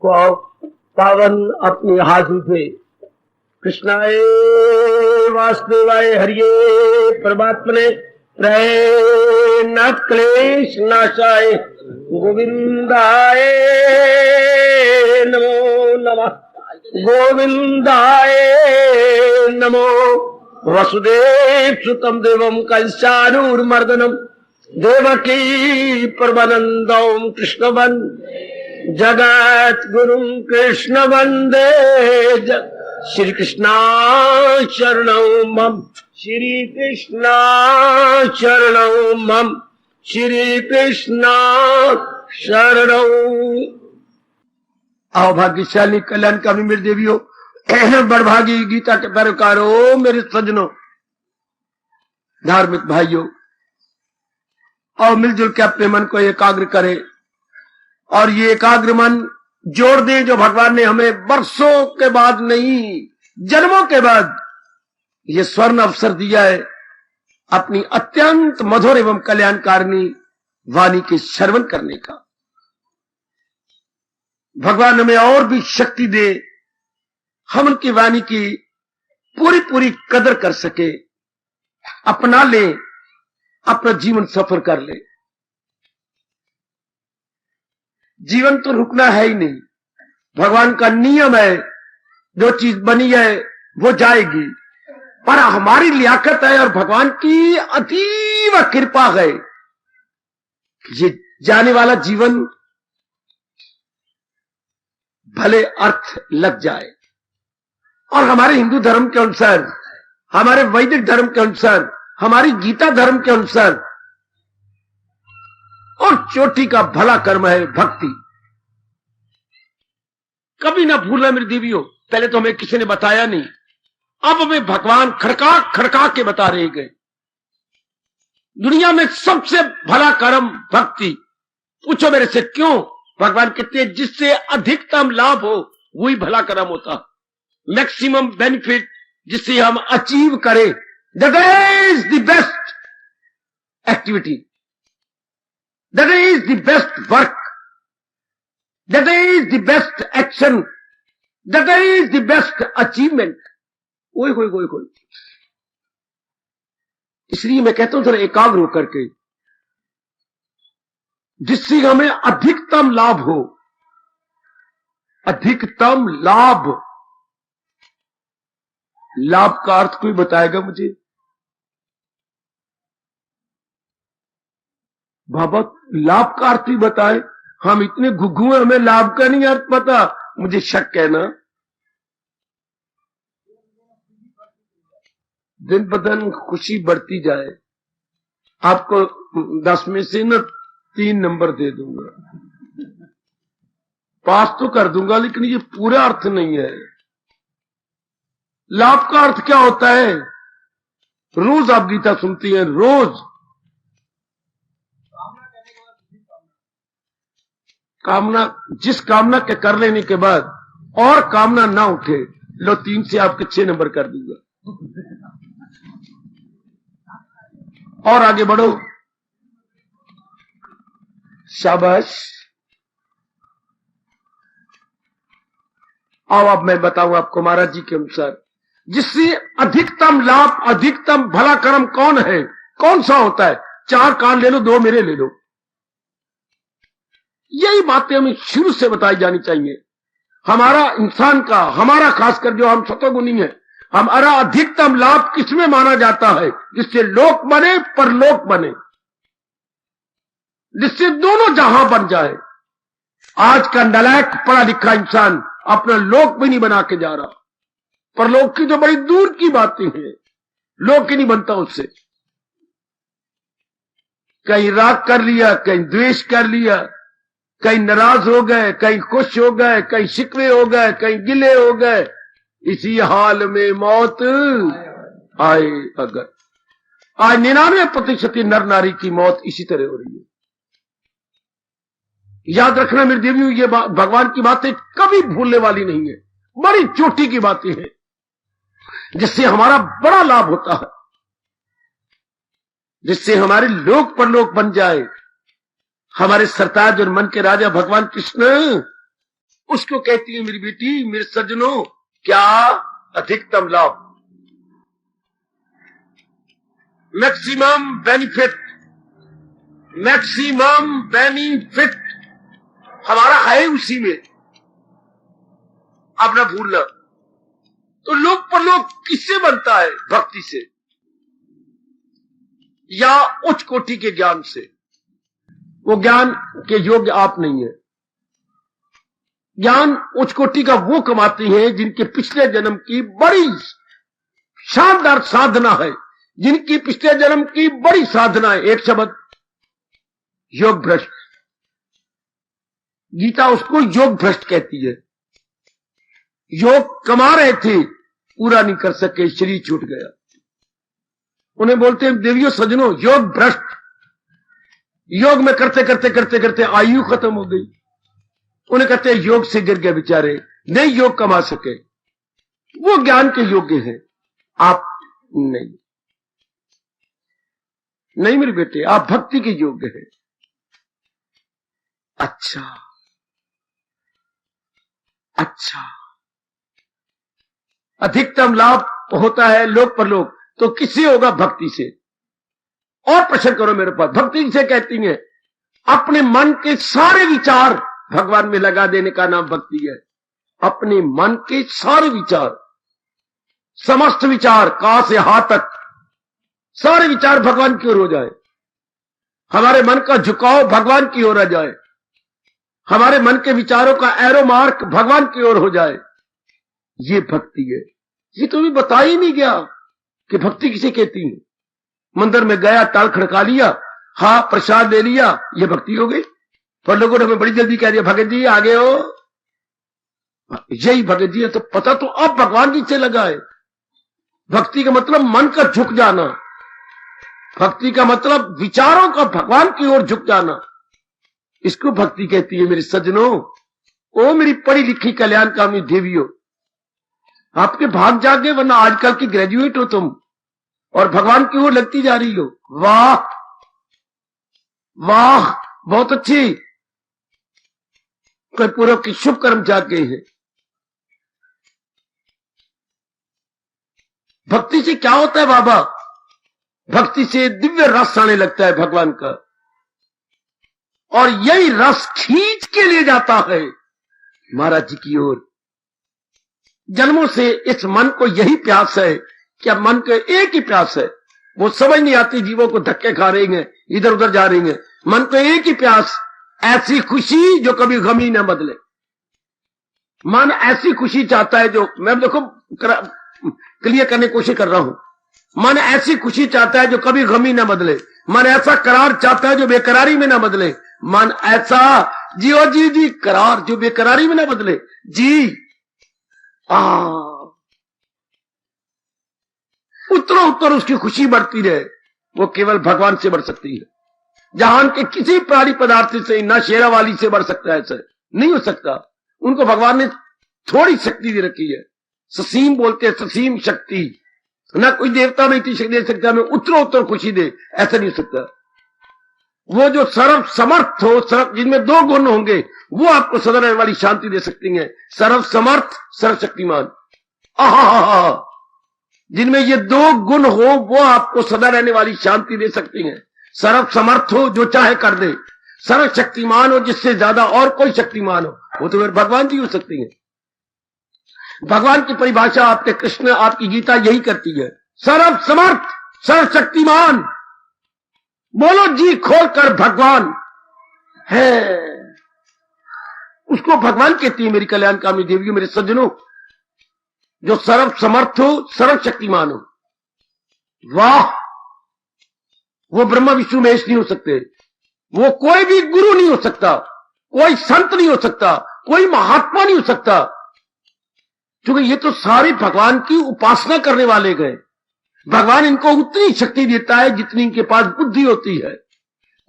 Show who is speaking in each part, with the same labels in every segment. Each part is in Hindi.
Speaker 1: पावन अपनी हाथों से कृष्णाय वासुदेवाय हरिये परमात्मने न क्लेश नाशाय गोविंदाय नमो नमः गोविंदाय नमो वसुदेव सुतम देवम कंसानूरमर्दनम देवकी परमानंदम कृष्ण जगत गुरु कृष्ण वंदे श्री कृष्णा शरणं मम श्री कृष्णा शरणं मम श्री कृष्णा शरणं। आओ भाग्यशाली कल्याणकामी मेरी देवियों, बड़भागी गीता के पैरोकारों, मेरे सज्जनों, धार्मिक भाइयों, और मिलजुल के अपने मन को एकाग्र करें और ये एकाग्र मन जोड़ दें जो भगवान ने हमें बरसों के बाद नहीं, जन्मों के बाद ये स्वर्ण अवसर दिया है अपनी अत्यंत मधुर एवं कल्याणकारिणी वाणी के श्रवण करने का। भगवान हमें और भी शक्ति दे, हम उनकी वाणी की पूरी पूरी कदर कर सके, अपना ले, अपना जीवन सफर कर ले। जीवन तो रुकना है ही नहीं, भगवान का नियम है, जो चीज बनी है वो जाएगी, पर हमारी लियाकत है और भगवान की अतीव कृपा है ये जाने वाला जीवन भले अर्थ लग जाए। और हमारे हिंदू धर्म के अनुसार, हमारे वैदिक धर्म के अनुसार, हमारी गीता धर्म के अनुसार और चोटी का भला कर्म है भक्ति। कभी ना भूलना मेरी देवियों, पहले तो हमें किसी ने बताया नहीं, अब हमें भगवान खड़का खड़का के बता रहे गए। दुनिया में सबसे भला कर्म भक्ति। पूछो मेरे से क्यों? भगवान कहते हैं जिससे अधिकतम लाभ हो वही भला कर्म होता, मैक्सिमम बेनिफिट जिससे हम अचीव करें, that is the best activity, that is the best work, that is the best action, that is the best achievement. ओए होए होए होए। इसलिए मैं कहता हूं जरा एकाग्र होकर के, जिससे हमें अधिकतम लाभ हो। अधिकतम लाभ, लाभ का अर्थ कोई बताएगा मुझे? बाबा लाभ का अर्थ ही बताए, हम इतने घुघू हैं, हमें लाभ का नहीं अर्थ पता। मुझे शक है ना, दिन ब दिन खुशी बढ़ती जाए। आपको 10 में से ना 3 नंबर दे दूंगा, पास तो कर दूंगा, लेकिन ये पूरा अर्थ नहीं है। लाभ का अर्थ क्या होता है? रोज आप गीता सुनती हैं, रोज कामना, जिस कामना के कर लेने के बाद और कामना ना उठे, लो 3 से आपके 6 नंबर कर दूंगा। और आगे बढ़ो, शाबाश। आओ अब मैं बताऊं आपको महाराज जी के अनुसार, जिससे अधिकतम लाभ, अधिकतम भला कर्म कौन है, कौन सा होता है? 4 कान ले लो, 2 मेरे ले लो। यही बातें हमें शुरू से बताई जानी चाहिए। हमारा इंसान का, हमारा खासकर जो हम सतोगुणी है, हमारा अधिकतम लाभ किसमें माना जाता है? जिससे लोक बने, परलोक बने, जिससे दोनों जहां बन जाए। आज का नालायक पढ़ा लिखा इंसान अपना लोक भी नहीं बना के जा रहा, परलोक की तो बड़ी दूर की बातें हैं, लोक ही नहीं बनता उससे। कहीं राग कर लिया, कहीं द्वेष कर लिया, कहीं नाराज हो गए, कहीं खुश हो गए, कहीं शिकवे हो गए, कहीं गिले हो गए। इसी हाल में मौत आए अगर। आज 99% नर नारी की मौत इसी तरह हो रही है। याद रखना मेरी देवियों, ये भगवान की बातें कभी भूलने वाली नहीं है, बड़ी चोटी की बातें हैं, जिससे हमारा बड़ा लाभ होता है, जिससे हमारे लोक परलोक बन जाए। हमारे सरताज और मन के राजा भगवान कृष्ण उसको कहती है मेरी बेटी, मेरे सज्जनों, क्या अधिकतम लाभ, मैक्सिमम बेनिफिट, मैक्सिमम बेनिफिट हमारा है उसी में, अब ना भूलना। तो लोक परलोक किससे बनता है? भक्ति से या उच्च कोटि के ज्ञान से। वो ज्ञान के योग्य आप नहीं है। ज्ञान उच्च कोटि का वो कमाती है जिनके पिछले जन्म की बड़ी शानदार साधना है, जिनकी पिछले जन्म की बड़ी साधना है। एक शब्द, योग भ्रष्ट। गीता उसको योग भ्रष्ट कहती है। योग कमा रहे थे, पूरा नहीं कर सके, शरीर छूट गया। उन्हें बोलते हैं देवियों सज्जनों, योग भ्रष्ट। योग में करते करते करते करते आयु खत्म हो गई। उन्हें कहते हैं योग से गिर गए बेचारे, नहीं योग कमा सके। वो ज्ञान के योग्य हैं, आप नहीं। नहीं मेरे बेटे, आप भक्ति के योग्य हैं। अच्छा अच्छा, अधिकतम लाभ होता है लोक परलोक, तो किससे होगा? भक्ति से। और प्रश्न करो मेरे पास, भक्ति से कहती है अपने मन के सारे विचार भगवान में लगा देने का नाम भक्ति है। अपने मन के सारे विचार, समस्त विचार, का से हा तक सारे विचार भगवान की ओर हो जाए। हमारे मन का झुकाव भगवान की ओर आ जाए। हमारे मन के विचारों का एरो मार्क भगवान की ओर हो जाए। ये भक्ति है। ये तो भी बता ही नहीं गया कि भक्ति किसे कहती है। मंदिर में गया, ताल खड़का लिया, हाँ प्रसाद ले लिया, ये भक्ति हो गई। पर लोगों ने हमें बड़ी जल्दी कह दिया भगत जी आगे हो, यही भगत जी है। तो पता तो अब भगवान जी से लगा है। भक्ति का मतलब मन का झुक जाना, भक्ति का मतलब विचारों का भगवान की ओर झुक जाना, इसको भक्ति कहती है। मेरे सज्जनों, ओ मेरी पढ़ी लिखी कल्याणकामी देवियों, आपके भाग जागे, वरना आजकल की ग्रेजुएट हो तुम और भगवान की ओर लगती जा रही हो। वाह वाह, बहुत अच्छी। कोई पूर्व की शुभ कर्म जाग गए हैं। भक्ति से क्या होता है बाबा? भक्ति से दिव्य रस आने लगता है भगवान का, और यही रस खींच के ले जाता है महाराज जी की ओर। जन्मों से इस मन को यही प्यास है, क्या मन के एक ही प्यास है। वो समझ नहीं आती, जीवों को धक्के खा रही हैं, इधर उधर जा रही हैं। मन को एक ही प्यास, ऐसी खुशी जो कभी गम ही न बदले। मन ऐसी खुशी चाहता है जो, मैं देखो क्लियर करने की कोशिश कर रहा हूं, मन ऐसी खुशी चाहता है जो कभी गम ही न बदले। मन ऐसा करार चाहता है जो बेकरारी में ना बदले। मन ऐसा जियो जी जी करार जो बेकरारी में ना बदले। जी उतरो उत्तर उसकी खुशी बढ़ती रहे। वो केवल भगवान से बढ़ सकती है। जहान के किसी प्राणी पदार्थ से, ना शेरा वाली से बढ़ सकता है, ऐसा नहीं हो सकता। उनको भगवान ने थोड़ी शक्ति दे रखी है, ससीम बोलते हैं, ससीम शक्ति। ना कोई देवता में इतनी शक्ति दे सकता है, मैं उतरो उत्तर खुशी दे, ऐसा नहीं हो सकता। वो जो सर्व समर्थ हो, सर्व जिनमें दो गुण होंगे, वो आपको सदा रहने वाली शांति दे सकती हैं। सर्व समर्थ, सर्व शक्तिमान। आहा, जिनमें ये दो गुण हो वो आपको सदा रहने वाली शांति दे सकती हैं। सर्व समर्थ हो, जो चाहे कर दे। सर्व शक्तिमान हो, जिससे ज्यादा और कोई शक्तिमान हो, वो तो फिर भगवान जी हो सकती हैं। भगवान की परिभाषा आपके कृष्ण, आपकी गीता यही करती है। सर्व समर्थ, सर्व शक्तिमान। बोलो जी खोल कर भगवान है, उसको भगवान कहती है मेरी कल्याणकामी देवियों, मेरे सज्जनों। जो सर्व समर्थ हो, सर्व शक्तिमान हो। वाह, वो ब्रह्मा विष्णु महेश नहीं हो सकते। वो कोई भी गुरु नहीं हो सकता, कोई संत नहीं हो सकता, कोई महात्मा नहीं हो सकता, क्योंकि ये तो सारे भगवान की उपासना करने वाले गए। भगवान इनको उतनी शक्ति देता है जितनी इनके पास बुद्धि होती है।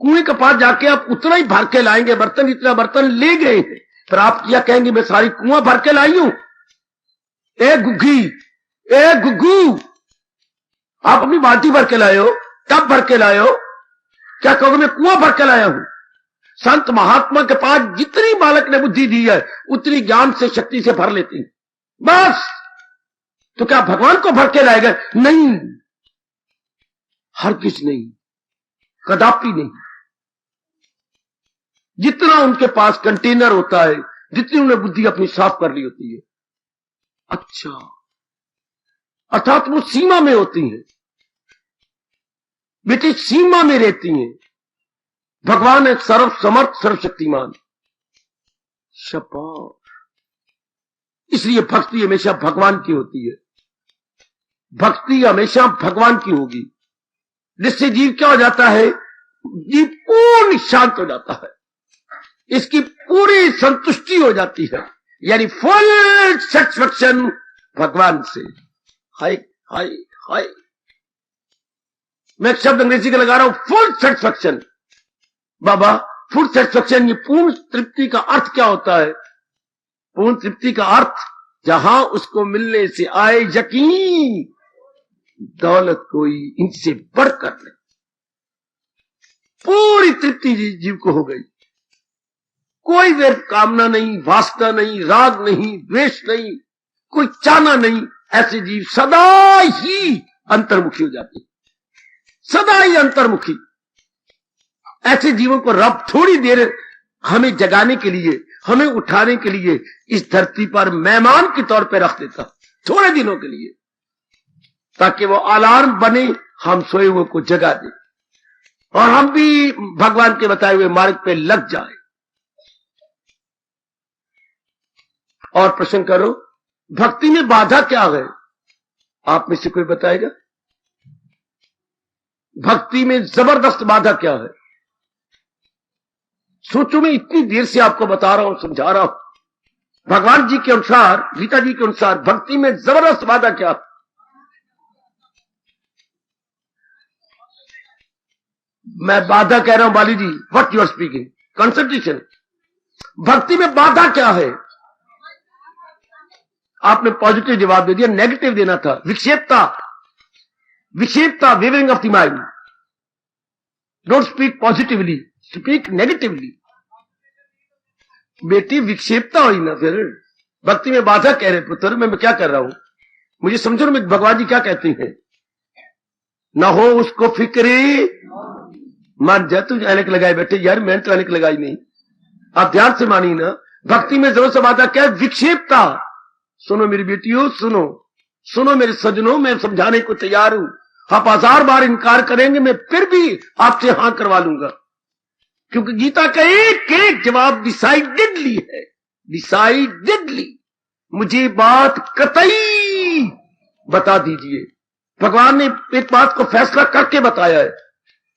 Speaker 1: कुएं के पास जाके आप उतना ही भर के लाएंगे बर्तन, इतना बर्तन ले गए हैं, पर आप क्या कहेंगे मैं सारी कुआं भर के लाई हूं। ए गुग्गी, ए गुग्गू, आप अपनी बाल्टी भर के लाए हो, टब भर के लाए हो, क्या कहोगे मैं कुआं भर के लाया हूं? संत महात्मा के पास जितनी बालक ने बुद्धि दी है उतनी ज्ञान से शक्ति से भर लेती है। बस तो क्या भगवान को भर के लाएगा? नहीं, हरगिज नहीं, कदापि नहीं। जितना उनके पास कंटेनर होता है, जितनी उन्हें बुद्धि अपनी साफ कर ली होती है, अच्छा, अर्थात वो सीमा में होती है, बेटी सीमा में रहती हैं। भगवान है सर्व समर्थ सर्वशक्तिमान। शाबाश। इसलिए भक्ति हमेशा भगवान की होती है, भक्ति हमेशा भगवान की होगी, जिससे जीव क्या हो जाता है? जीव पूर्ण शांत हो जाता है, इसकी पूरी संतुष्टि हो जाती है, यानी फुल सेटिस्फैक्शन भगवान से। हाय हाय हाय, मैं एक शब्द अंग्रेजी का लगा रहा हूं, फुल सेटिस्फैक्शन। बाबा, फुल सेटिस्फैक्शन, ये पूर्ण तृप्ति का अर्थ क्या होता है? पूर्ण तृप्ति का अर्थ, जहां उसको मिलने से आए यकीन, दौलत कोई इनसे बढ़कर नहीं। पूरी तृप्ति जीव को हो गई, कोई व्यर्थ कामना नहीं, वासना नहीं, राग नहीं, द्वेष नहीं, कोई चाहना नहीं। ऐसे जीव सदा ही अंतर्मुखी हो जाते, सदा ही अंतर्मुखी। ऐसे जीवों को रब थोड़ी देर हमें जगाने के लिए, हमें उठाने के लिए इस धरती पर मेहमान के तौर पर रख देता, थोड़े दिनों के लिए, ताकि वो अलार्म बने, हम सोए हुए को जगा दे और हम भी भगवान के बताए हुए मार्ग पे लग जाए। और प्रश्न करो, भक्ति में बाधा क्या है? आप में से कोई बताएगा? भक्ति में जबरदस्त बाधा क्या है? सोचो, मैं इतनी देर से आपको बता रहा हूं, समझा रहा हूं। भगवान जी के अनुसार, गीता जी के अनुसार भक्ति में जबरदस्त बाधा क्या है? मैं बाधा कह रहा हूं Bali ji, what you are speaking, concentration. भक्ति में बाधा क्या है? आपने पॉजिटिव जवाब दे दिया, नेगेटिव देना था। विक्षेपता, विक्षेपता, wavering of the mind. Don't speak positively, speak negatively. बेटी विक्षेपता हुई ना, फिर भक्ति में बाधा कह रहे पुत्र, मैं क्या कर रहा हूं? मुझे समझो ना, भगवान जी क्या कहते हैं? ना हो उसको फिक्री मान जा। तू ऐनक लगाए बैठे यार, मैंने तो ऐनक लगाई नहीं, आप ध्यान से मानिए ना। भक्ति में जरूर से बाधा क्या है? विक्षेपता। सुनो मेरी बेटियों, सुनो सुनो मेरे सजनों, मैं समझाने को तैयार हूं। आप 1000 बार इनकार करेंगे, मैं फिर भी आपसे हां करवा लूंगा, क्योंकि गीता का एक एक जवाब डिसाइडेडली है, डिसाइडेडली। मुझे बात कतई बता दीजिए। भगवान ने एक बात को फैसला करके बताया है,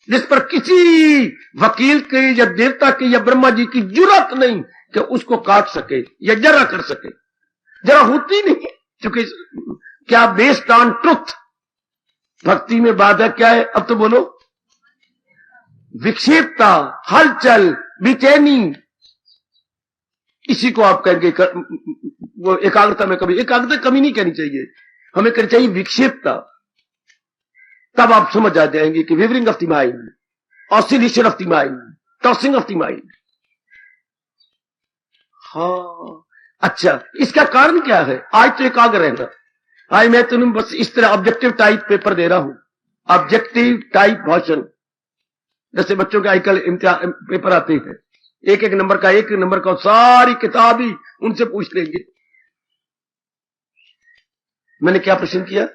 Speaker 1: जिस पर किसी वकील के या देवता के या ब्रह्मा जी की जुर्रत नहीं कि उसको काट सके या जरा कर सके, जरा होती नहीं, क्योंकि क्या बेस्ड ऑन ट्रुथ। भक्ति में बाधा क्या है? अब तो बोलो। विक्षेपता, हलचल, बेचैनी, इसी को आप कहेंगे वो एकाग्रता में कमी। एकाग्रता कमी नहीं कहनी चाहिए, हमें करनी चाहिए विक्षेपता। तब आप समझ आ जाएंगे कि wavering of the mind, oscillation of the mind, tossing of the mind. हाँ, अच्छा, इसका कारण क्या है? आज तो एकाग्र रहना। आज मैं तुम्हें बस इस तरह ऑब्जेक्टिव टाइप पेपर दे रहा हूं, ऑब्जेक्टिव टाइप भाषण। जैसे बच्चों के आजकल इम्तिहान पेपर आते हैं, एक एक नंबर का, सारी किताब ही उनसे पूछ लेंगे। मैंने क्या प्रश्न किया?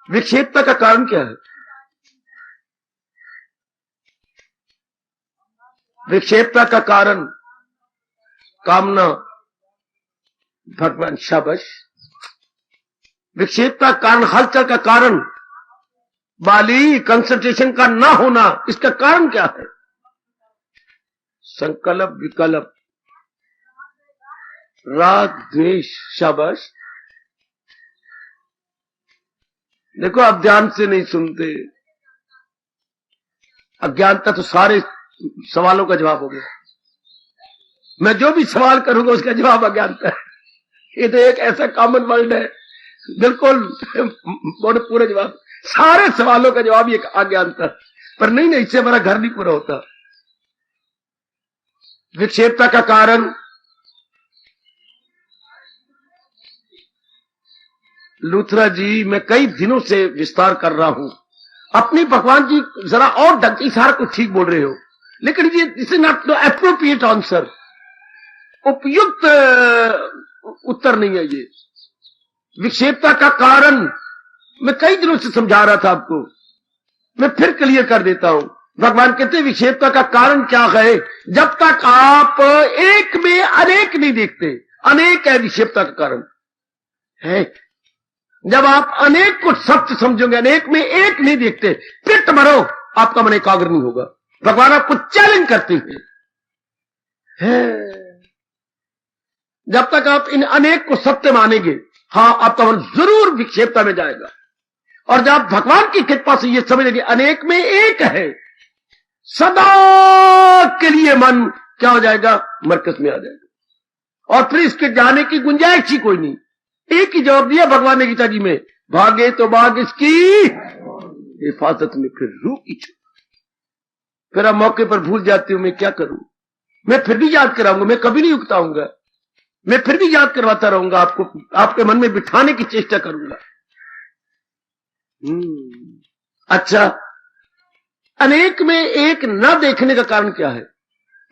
Speaker 1: विक्षेपता का कारण क्या है? विक्षेपता का कारण कामना। भगवान, शाबाश। विक्षेपता कारण, हलचल का कारण बाली, कंसंट्रेशन का ना होना, इसका कारण क्या है? संकल्प, विकल्प, राग, द्वेष। शाबाश। देखो, आप ध्यान से नहीं सुनते। अज्ञानता तो सारे सवालों का जवाब हो गया। मैं जो भी सवाल करूंगा उसका जवाब अज्ञानता है। ये तो एक ऐसा कॉमन वर्ड है, बिल्कुल पूरे जवाब, सारे सवालों का जवाब ये अज्ञानता। पर नहीं, इससे हमारा घर नहीं पूरा होता। विक्षेपता का कारण लूथरा जी, मैं कई दिनों से विस्तार कर रहा हूं अपनी। भगवान जी जरा और ढंग से सारा कुछ ठीक बोल रहे हो, लेकिन ये this is not the appropriate answer, उपयुक्त उत्तर नहीं है ये। विक्षेपता का कारण मैं कई दिनों से समझा रहा था आपको, मैं फिर क्लियर कर देता हूं। भगवान कहते हैं विक्षेपता का कारण क्या है? जब तक आप एक में अनेक नहीं देखते, अनेक है विक्षेपता का कारण है। जब आप अनेक को सत्य समझोगे, अनेक में एक नहीं देखते, फिर मरो, आपका मन एकाग्र नहीं होगा। भगवान आपको चैलेंज करते हैं। जब तक आप इन अनेक को सत्य मानेंगे, हाँ, आपका मन जरूर विक्षेपता में जाएगा। और जब भगवान की कृपा से ये समझ लेंगे अनेक में एक है, सदा के लिए मन क्या हो जाएगा? मरकज में आ जाएगा, और फिर इसके जाने की गुंजाइश ही कोई नहीं। एक ही जवाब दिया भगवान ने गीता जी में, भागे तो भाग इसकी हिफाजत में, फिर रूह की छू। फिर आप मौके पर भूल जाते हो, मैं क्या करूं? मैं फिर भी याद कराऊंगा, मैं कभी नहीं उकताऊंगा, मैं फिर भी याद करवाता रहूंगा आपको, आपके मन में बिठाने की चेष्टा करूंगा। अच्छा, अनेक में एक न देखने का कारण क्या है?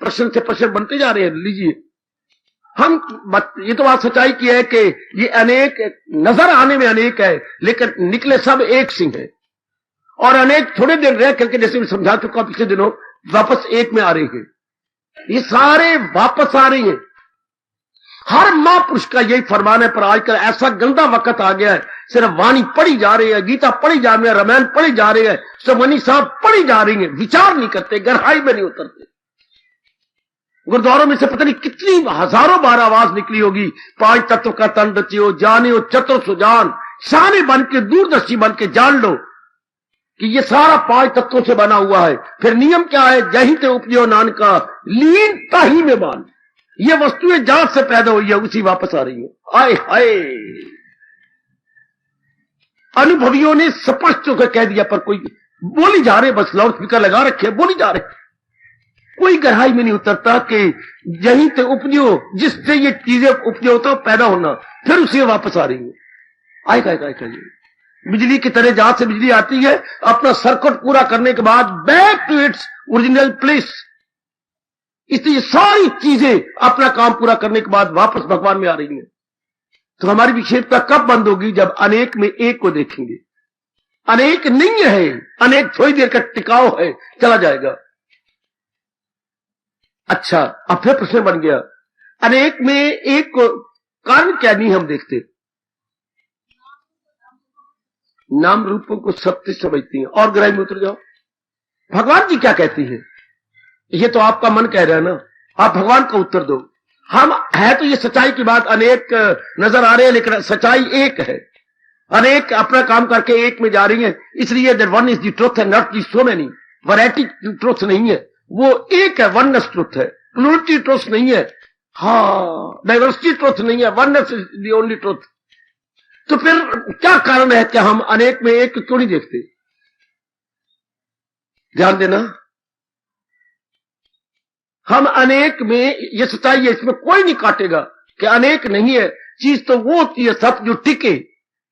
Speaker 1: प्रश्न से प्रश्न बनते जा रहे हैं। लीजिए, हम ये तो बात सच्चाई की है कि ये अनेक नजर आने में अनेक है, लेकिन निकले सब एक सिंह है। और अनेक थोड़े दिन रह करके, जैसे मैं समझा चुका पिछले दिनों, वापस एक में आ रहे हैं। ये सारे वापस आ रही हैं। हर महापुरुष का यही फरमान है, पर आजकल ऐसा गंदा वक्त आ गया है, सिर्फ वाणी पढ़ी जा रही है, गीता पढ़ी जा रही है, रामायण पढ़ी जा रही है, सुमनी साहब पढ़ी जा रही है, विचार नहीं करते, गहराई में नहीं उतरते। गुरुद्वारों में से पता नहीं कितनी हजारों बार आवाज निकली होगी, 5 तत्व का तन रचियो, जानियो चतुर सुजान, शाने बन के, दूरदर्शी बन के जान लो कि ये सारा 5 तत्वों से बना हुआ है। फिर नियम क्या है? जहीं ते उपजो नानका, लीनता ही में मान। ये वस्तुएं जहां से पैदा हुई है उसी वापस आ रही है। आए हाय, अनुभवियों ने स्पष्ट होकर कह दिया, पर कोई बोली जा रहे, बस लाउड स्पीकर लगा रखे, बोली जा रहे, कोई गहराई में नहीं उतरता कि यहीं से उपजो, जिससे ये चीजें उपजो होता पैदा होना, फिर उसे वापस आ रही है। आएगा बिजली की तरह जहां से बिजली आती है, अपना सर्किट पूरा करने के बाद back to its original place. इसलिए सारी चीजें अपना काम पूरा करने के बाद वापस भगवान में आ रही हैं। तो हमारी विक्षेपता कब बंद होगी? जब अनेक में एक को देखेंगे। अनेक नहीं है, अनेक थोड़ी देर का टिकाव है, चला जाएगा। अच्छा, अब फिर प्रश्न बन गया, अनेक में एक को कारण क्या नहीं हम देखते? नाम रूपों को सत्य समझती हैं। और गहराई में उतर जाओ, भगवान जी क्या कहती है? ये तो आपका मन कह रहा है ना, आप भगवान का उत्तर दो। हम है तो ये सच्चाई की बात, अनेक नजर आ रहे हैं, लेकिन सच्चाई एक है। अनेक अपना काम करके एक में जा रही है, इसलिए that one is the truth and not the so many. Variety truth नहीं है, वो एक है, वननेस ट्रुथ है, प्लूरिटी ट्रुथ नहीं है, हाँ, डाइवर्सिटी ट्रुथ नहीं है, oneness is the only truth. तो फिर क्या कारण है कि हम अनेक में एक क्यों नहीं देखते? ध्यान देना, हम अनेक में, ये सच्चाई है, इसमें कोई नहीं काटेगा कि अनेक नहीं है। चीज तो वो होती है सत्य जो टिके,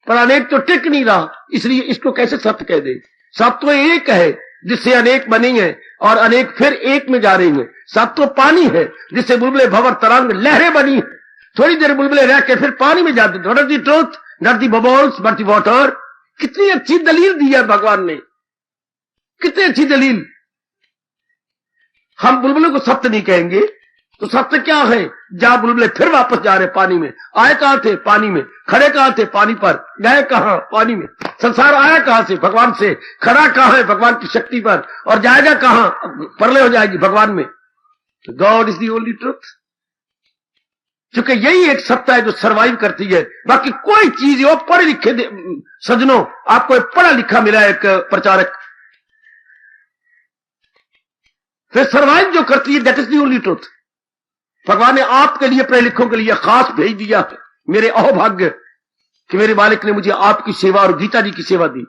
Speaker 1: पर अनेक तो टिक नहीं रहा, इसलिए इसको कैसे सत्य कह दे? सत्य तो एक है जिससे अनेक बनी है, और अनेक फिर एक में जा रही है। सत्य तो पानी है जिससे बुलबुले भंवर तरंग लहरें बनी है, थोड़ी देर बुलबुले रह के फिर पानी में जाते। What is the truth? Not the bubbles but the water. कितनी अच्छी दलील दी है भगवान ने, कितनी अच्छी दलील। हम बुलबुलों को सत्य नहीं कहेंगे तो सत्य क्या है? जहां बुलबुले फिर वापस जा रहे पानी में, आए कहां थे? पानी में। खड़े कहां थे? पानी पर। गए कहां? पानी में। संसार आया कहां से? भगवान से। खड़ा कहां है? भगवान की शक्ति पर। और जाएगा कहां? परले हो जाएगी भगवान में। God is the only truth. क्योंकि यही एक सत्ता है जो सरवाइव करती है, बाकी कोई चीज हो। पढ़े लिखे सज्जनों, आपको एक पढ़ा लिखा मिला एक प्रचारक, फिर सरवाइव जो करती है, that is the only truth. भगवान ने आपके लिए, पढ़े लिखों के लिए खास भेज दिया। मेरे अहोभाग्य कि मेरे मालिक ने मुझे आपकी सेवा और गीता जी की सेवा दी।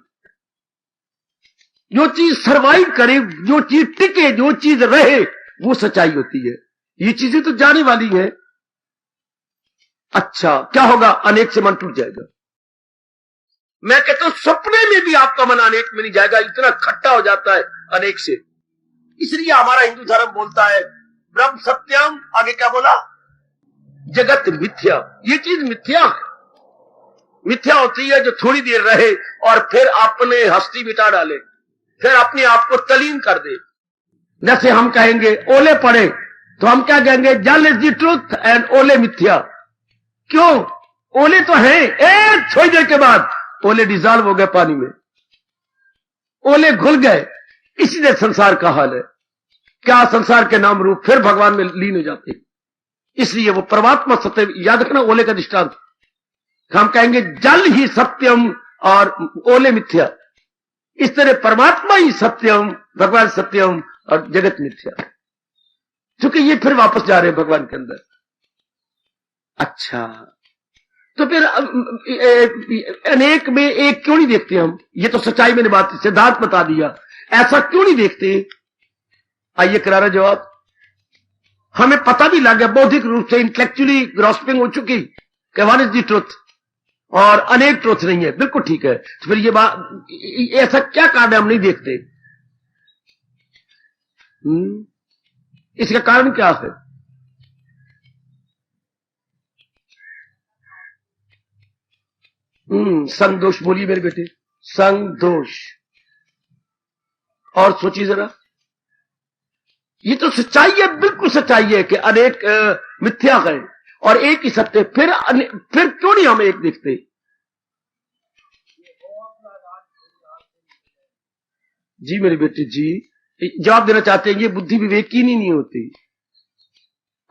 Speaker 1: जो चीज सरवाइव करे, जो चीज टिके, जो चीज रहे, वो सच्चाई होती है। ये चीजें तो जाने वाली है। अच्छा क्या होगा? अनेक से मन टूट जाएगा। मैं कहता हूं सपने में भी आपका मन अनेक में नहीं जाएगा, इतना खट्टा हो जाता है अनेक से। इसलिए हमारा हिंदू धर्म बोलता है ब्रह्म सत्यम, आगे क्या बोला? जगत मिथ्या। ये चीज मिथ्या है। मिथ्या होती है जो थोड़ी देर रहे और फिर अपने हस्ती मिटा डाले, फिर अपने आप को तलीन कर दे। जैसे हम कहेंगे ओले पड़े तो हम क्या कहेंगे? जल इज द ट्रूथ एंड ओले मिथ्या। क्यों? ओले तो हैं, थोड़ी देर के बाद ओले डिजॉल्व हो गए पानी में, ओले घुल गए। इसीलिए संसार का हाल है। क्या संसार के नाम रूप फिर भगवान में लीन हो जाते। इसलिए वो परमात्मा सत्य, याद रखना ओले का दृष्टांत। हम कहेंगे जल ही सत्यम और ओले मिथ्या। इस तरह परमात्मा ही सत्यम, भगवान सत्यम और जगत मिथ्या। क्योंकि ये फिर वापस जा रहे हैं भगवान के अंदर। अच्छा तो फिर अनेक में एक क्यों नहीं देखते हम? ये तो सच्चाई मैंने बात सिद्धांत बता दिया, ऐसा क्यों नहीं देखते? आइए करारा जवाब। हमें पता भी लग गया बौद्धिक रूप से, इंटेलेक्चुअली ग्रॉस्पिंग हो चुकी कि वन इज द ट्रुथ और अनेक ट्रुथ नहीं है। बिल्कुल ठीक है। तो फिर ये बात, ऐसा क्या कारण है हम नहीं देखते? इसका कारण क्या है? संग दोष बोलिए मेरे बेटे, संग दोष। और सोचिए जरा, ये तो सच्चाई है, बिल्कुल सच्चाई है कि अनेक मिथ्या है और एक ही सत्य। फिर क्यों नहीं हम एक देखते? जी मेरे बेटे जी, जवाब देना चाहते हैं ये बुद्धि विवेकी नहीं होती,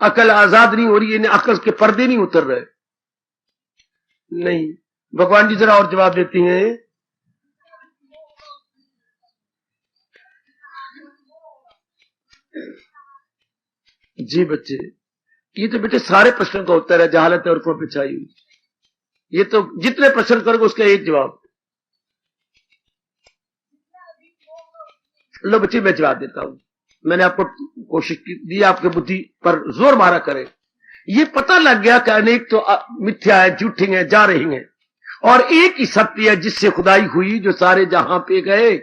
Speaker 1: अकल आजाद नहीं हो रही है, अकल के पर्दे नहीं उतर रहे। नहीं, भगवान जी जरा और जवाब देती हैं। जी बच्चे, ये तो बेटे सारे प्रश्नों का उत्तर है, जहालत है और ऊपर पे छाई हुई। ये तो जितने प्रश्न करोगे उसका एक जवाब। लो बच्चे मैं जवाब देता हूं। मैंने आपको कोशिश दी आपके बुद्धि पर जोर मारा करे। ये पता लग गया कि अनेक तो मिथ्या है, झूठी है, जा रही हैं, और एक ही सत्य है जिससे खुदाई हुई, जो सारे जहां पे गए।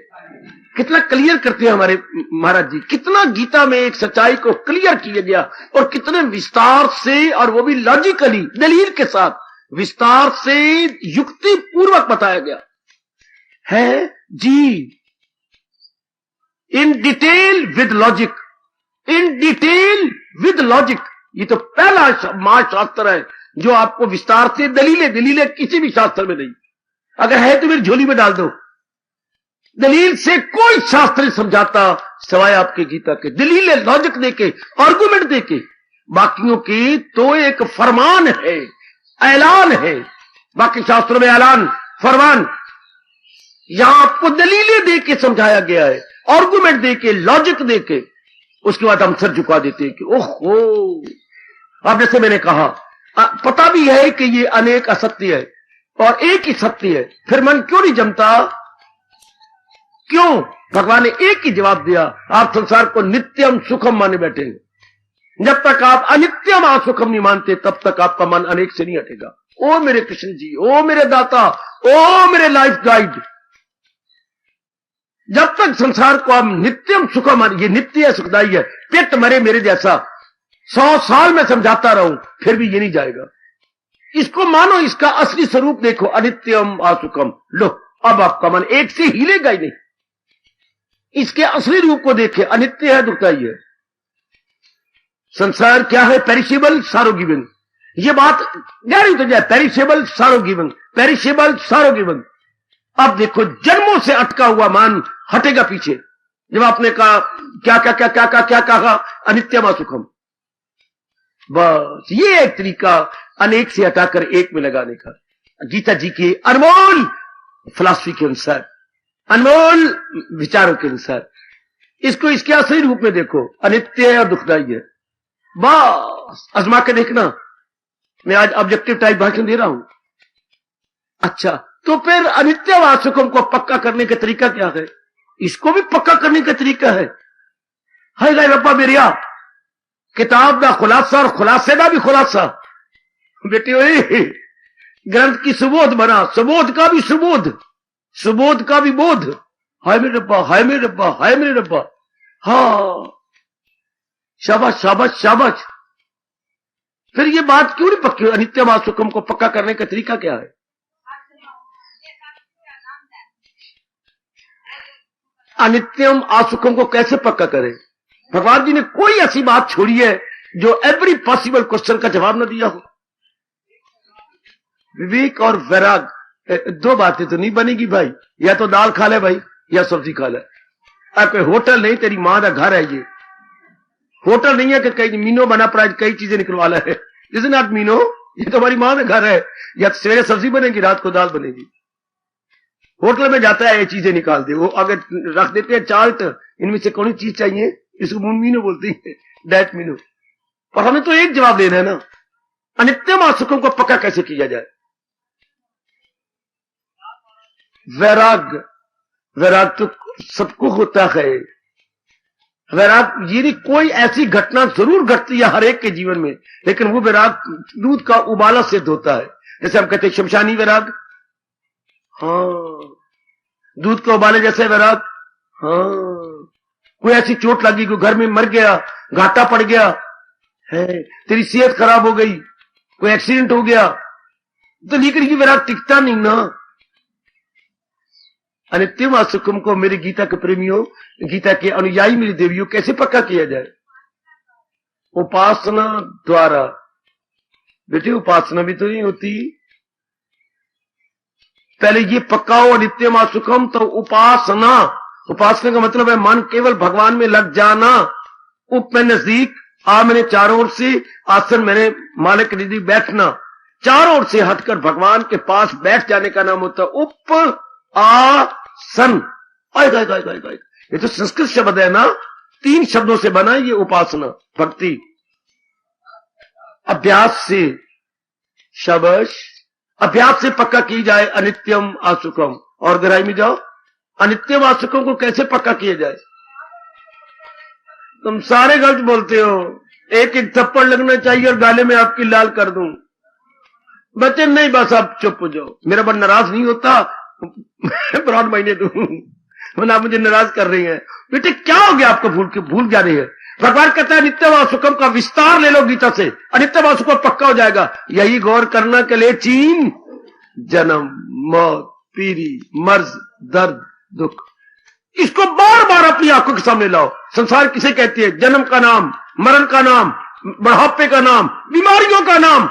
Speaker 1: कितना क्लियर करते हैं हमारे महाराज जी, कितना गीता में एक सच्चाई को क्लियर किया गया और कितने विस्तार से, और वो भी लॉजिकली दलील के साथ विस्तार से युक्ति पूर्वक बताया गया है जी। In detail with logic, in detail with logic. ये तो पहला महाशास्त्र है जो आपको विस्तार से दलीलें किसी भी शास्त्र में नहीं। अगर है तो मेरी झोली में डाल दो। दलील से कोई शास्त्र नहीं समझाता सिवाय आपके गीता के। दलीलें लॉजिक देके, आर्गुमेंट देके, बाकियों की तो एक फरमान है, ऐलान है। बाकी शास्त्रों में ऐलान, फरमान, यहां आपको दलीलें देके समझाया गया है, आर्गुमेंट देके, लॉजिक देके। उसके बाद हम सर झुका देते हैं कि ओहो। अब जैसे मैंने कहा, पता भी है कि ये अनेक असत्य है और एक ही सत्य है, फिर मन क्यों नहीं जमता? क्यों? भगवान ने एक ही जवाब दिया, आप संसार को नित्यम सुखम माने बैठेंगे। जब तक आप अनित्यम असुखम नहीं मानते तब तक आपका मन अनेक से नहीं हटेगा। ओ मेरे कृष्ण जी, ओ मेरे दाता, ओ मेरे लाइफ गाइड, जब तक संसार को आप नित्यम सुखम मान, ये नित्य है, सुखदाई है, पेट मरे मेरे जैसा 100 साल में समझाता रहूं फिर भी ये नहीं जाएगा। इसको मानो, इसका असली स्वरूप देखो, अनित्यम असुखम। लो अब आपका मन एक से हिलेगा ही नहीं। इसके असली रूप को देखे, अनित्य है, दुखदाई है। संसार क्या है? पेरिशेबल, सारो गिविंग। ये बात गहरी तो जाए, पेरिशेबल, सारो गिविंग, पेरिशेबल, सारो गिविंग। अब देखो जन्मों से अटका हुआ मान हटेगा पीछे जब आपने कहा क्या कहा? अनित्यम असुखम। बस ये एक तरीका अनेक से हटाकर एक में लगाने का, गीता जी के अनमोल फिलॉसफी के अनुसार, अनमोल विचारों के अनुसार। इसको इसके असली रूप में देखो, अनित्य है और दुखदाई है। बस आजमा के देखना। मैं आज ऑब्जेक्टिव टाइप भाषण दे रहा हूं। अच्छा, तो फिर अनित्य वासुकम को पक्का करने का तरीका क्या है? इसको भी पक्का करने का तरीका है। हाय गाय रब्बा मेरिया, किताब का खुलासा और खुलासे का भी खुलासा। बेटे ओए ग्रंथ की सुबोध बना, सुबोध का भी सुबोध, सुबोध का भी बोध। हाय मेरे रब्बा, हाय मेरे रब्बा, हाय मेरे रब्बा। हाँ शाबाश शाबाश शाबाश। फिर ये बात क्यों नहीं पक्की? अनित्यम आसुकम को पक्का करने का तरीका क्या है? अनित्यम आसुकम को कैसे पक्का करें? भगवान जी ने कोई ऐसी बात छोड़ी है जो एवरी पॉसिबल क्वेश्चन का जवाब न दिया हो। विवेक और वैराग दो बातें तो नहीं बनेगी भाई, या तो दाल खा ले भाई या सब्जी खा ले। कोई होटल नहीं, तेरी मां का घर है ये। होटल नहीं है कि कई मीनो बना पड़ा कई चीजें निकलवा ले। इज नॉट मीनो, ये तो हमारी मां का घर है। या सवेरे सब्जी बनेगी, रात को दाल बनेगी। होटल में जाता है ये चीजें निकाल दे, वो अगर रख देते हैं चार्ट, इनमें से कौन सी चीज चाहिए, इसको मीनो बोलते हैं, डेट मीनो। और हमें तो एक जवाब देना है ना, अनित्यम आसुकों को पक्का कैसे किया जाए? वैराग, वैराग तो सबको होता है। वैराग ये नहीं, कोई ऐसी घटना जरूर घटती है हर एक के जीवन में, लेकिन वो वैराग दूध का उबाला सिद्ध होता है। जैसे हम कहते हैं शमशानी वैराग, हाँ दूध के उबाले जैसे वैराग। हाँ कोई ऐसी चोट लगी, कोई घर में मर गया, घाटा पड़ गया है, तेरी सेहत खराब हो गई, कोई एक्सीडेंट हो गया, तो लेकिन ये वैराग टिकता नहीं ना। अनित्यम आसुकम को मेरे गीता के प्रेमियों, गीता के अनुयायी मेरी देवियों, कैसे पक्का किया जाए? उपासना द्वारा। बेटे उपासना भी तो नहीं होती, पहले ये पक्का हो अनित्यम आसुकम, तो उपासना। उपासना का मतलब है मन केवल भगवान में लग जाना। उप में नजदीक, आ मैंने चारों ओर से, आसन मैंने मालिक नजदीक बैठना। चारों ओर से हटकर भगवान के पास बैठ जाने का नाम होता है उप आसन। ये तो संस्कृत शब्द है ना, 3 शब्दों से बना ये उपासना भक्ति। अभ्यास से, शाबाश, अभ्यास से पक्का की जाए अनित्यम आसुकम। और गहराई में जाओ, अनित्यम आसुकम को कैसे पक्का किया जाए? तुम सारे गलत बोलते हो। एक एक थप्पड़ लगना चाहिए और गाले में आपकी लाल कर दूं। बच्चे नहीं, बस आप चुप हो जाओ। मेरा बड़ा नाराज नहीं होता, ब्रॉड महीने दूं, वरना आप मुझे नाराज कर रही हैं। बेटे क्या हो गया आपको? भूल जा रही है। भगवान कहता है नित्यम आसुकम का विस्तार ले लो गीता से, अनित्यम आसुकम पक्का हो जाएगा। यही गौर करना के लिए चीन, जन्म मौत पीरी मर्ज दर्द दुख, इसको बार बार अपनी आंखों के सामने लाओ। संसार किसे कहती है? जन्म का नाम, मरण का नाम, बुढ़ापे का नाम, बीमारियों का नाम।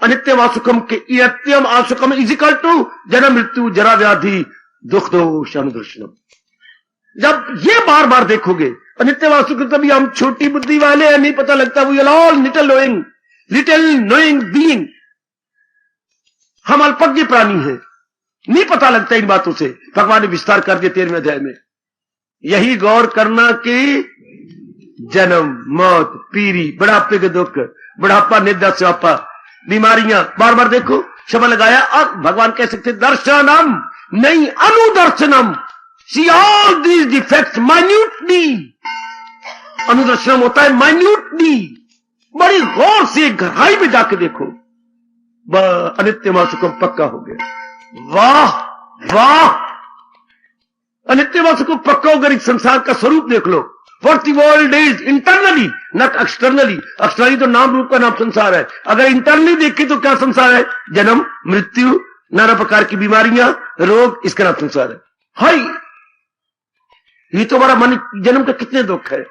Speaker 1: अनित्यम आसुकम के नित्यम आसुकम इज इक्वल टू जन्म मृत्यु जरा व्याधि दुख दोष अनुदर्शनम। जब ये बार बार देखोगे अनित्यम आसुकम, तभी हम छोटी बुद्धि वाले हैं, नहीं पता लगता। We are all little knowing being. हम अल्पज्ञ प्राणी हैं, नहीं पता लगता इन बातों से। भगवान ने विस्तार कर दिया 13वें अध्याय में। यही गौर करना कि जन्म मौत पीरी बुढ़ापे के दुख, बुढ़ापा निद्रा स्वापा, बीमारियां बार बार देखो, शब्द लगाया। और भगवान कह सकते दर्शनम नहीं अनुदर्शनम। See all these defects minutely. अनुदर्शनम होता है माइन्यूटली, बड़ी गौर से गहराई में जाके देखो। अनित्यम आसुकम पक्का हो गया। वाह वाह, अनित्यम आसुकम पक्का होकर इस संसार का स्वरूप देख लो। What the world is internally, not externally. Externally तो नाम रूप का नाम संसार है। अगर इंटरनली देखें तो क्या संसार है? जन्म मृत्यु, नाना प्रकार की बीमारियां, रोग, इसका नाम संसार है। हाय, ये तो बड़ा मन। जन्म का कितने दुख है,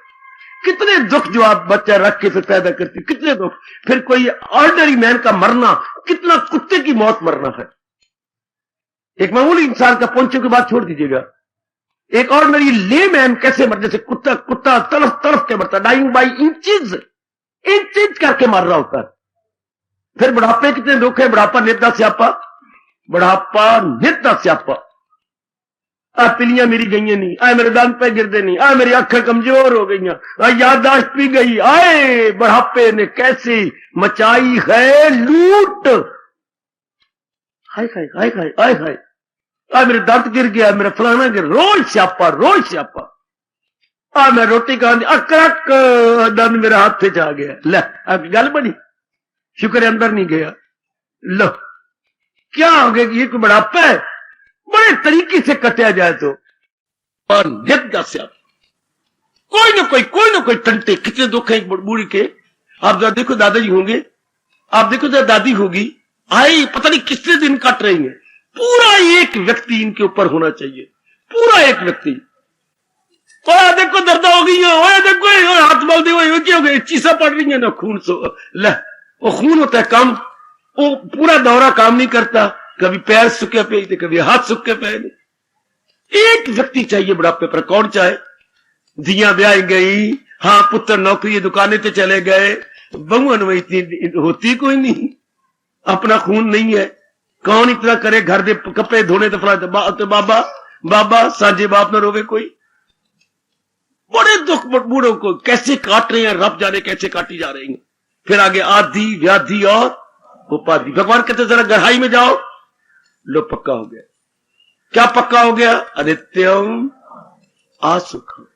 Speaker 1: कितने दुख जो आप बच्चा रख के फिर पैदा करते, कितने दुख। फिर कोई ऑर्डिनरी मैन का मरना, कितना कुत्ते की मौत मरना है। एक मामूली इंसान का पहुंचने के बाद छोड़ दीजिएगा, एक ऑर्डिनरी ले मैन कैसे मर, जैसे कुत्ता कुत्ता तरफ तरफ के मरता, डाइंग बाई इंचेज, इंचेज करके मर रहा होता है। फिर बुढ़ापे कितने दुख है, बुढ़ापा निद्रा स्यापा, बुढ़ापा निद्रा स्यापा। पिलियां मेरी गई नहीं, आए मेरे दांत पे गिरदे नहीं, आए मेरी आंखें कमजोर हो गई, आए याददाश्त पी गई, आए बुढ़ापे ने कैसी मचाई है लूट। हाय हाय हाय हाय हाय हाय, मेरे दांत गिर गया, मेरा फलाना गिर, रोज स्यापा रोज स्यापा। मैं रोटी खानी अकड़क दंद मेरे हाथ से आ गया, ले गल बनी, शुक्र अंदर नहीं गया। लो क्या हो गया कि ये कोई बुढ़ापा है, बड़े तरीके से कटा जाए तो। और नित दस्या कोई ना कोई टंटे, कितने दुख है एक बूढ़ी के। आप जरा देखो दादाजी होंगे, आप देखो जरा दादी होगी, आई पता नहीं कितने दिन कट रही है। पूरा एक व्यक्ति इनके ऊपर होना चाहिए, पूरा एक व्यक्ति। देखो दर्द हो गई है, देखो हाथ बोल दे, क्या हो गया, चीसा पड़ रही है ना, खून सो ले, वो खून होता है कम, वो पूरा दौरा काम नहीं करता, कभी पैर सूखे पे, कभी हाथ सूखे पे। एक व्यक्ति चाहिए बुढ़ापे पर, कौन चाहे। धियां ब्याह गई, हाँ पुत्र नौकरी दुकानें पे चले गए, बहुअन में इतनी होती कोई नहीं, अपना खून नहीं है, कौन इतना करे, घर दे कपड़े धोने तो फला तो बाबा बाबा साझे बाप न रोवे कोई। बड़े दुख बूढ़ों को कैसे काट रहे हैं, रब जाने कैसे काटी जा रही हैं। फिर आगे आदि व्याधि और उपाधि। भगवान कहते जरा गहराई में जाओ, लो पक्का हो गया। क्या पक्का हो गया, अनित्यम असुखम।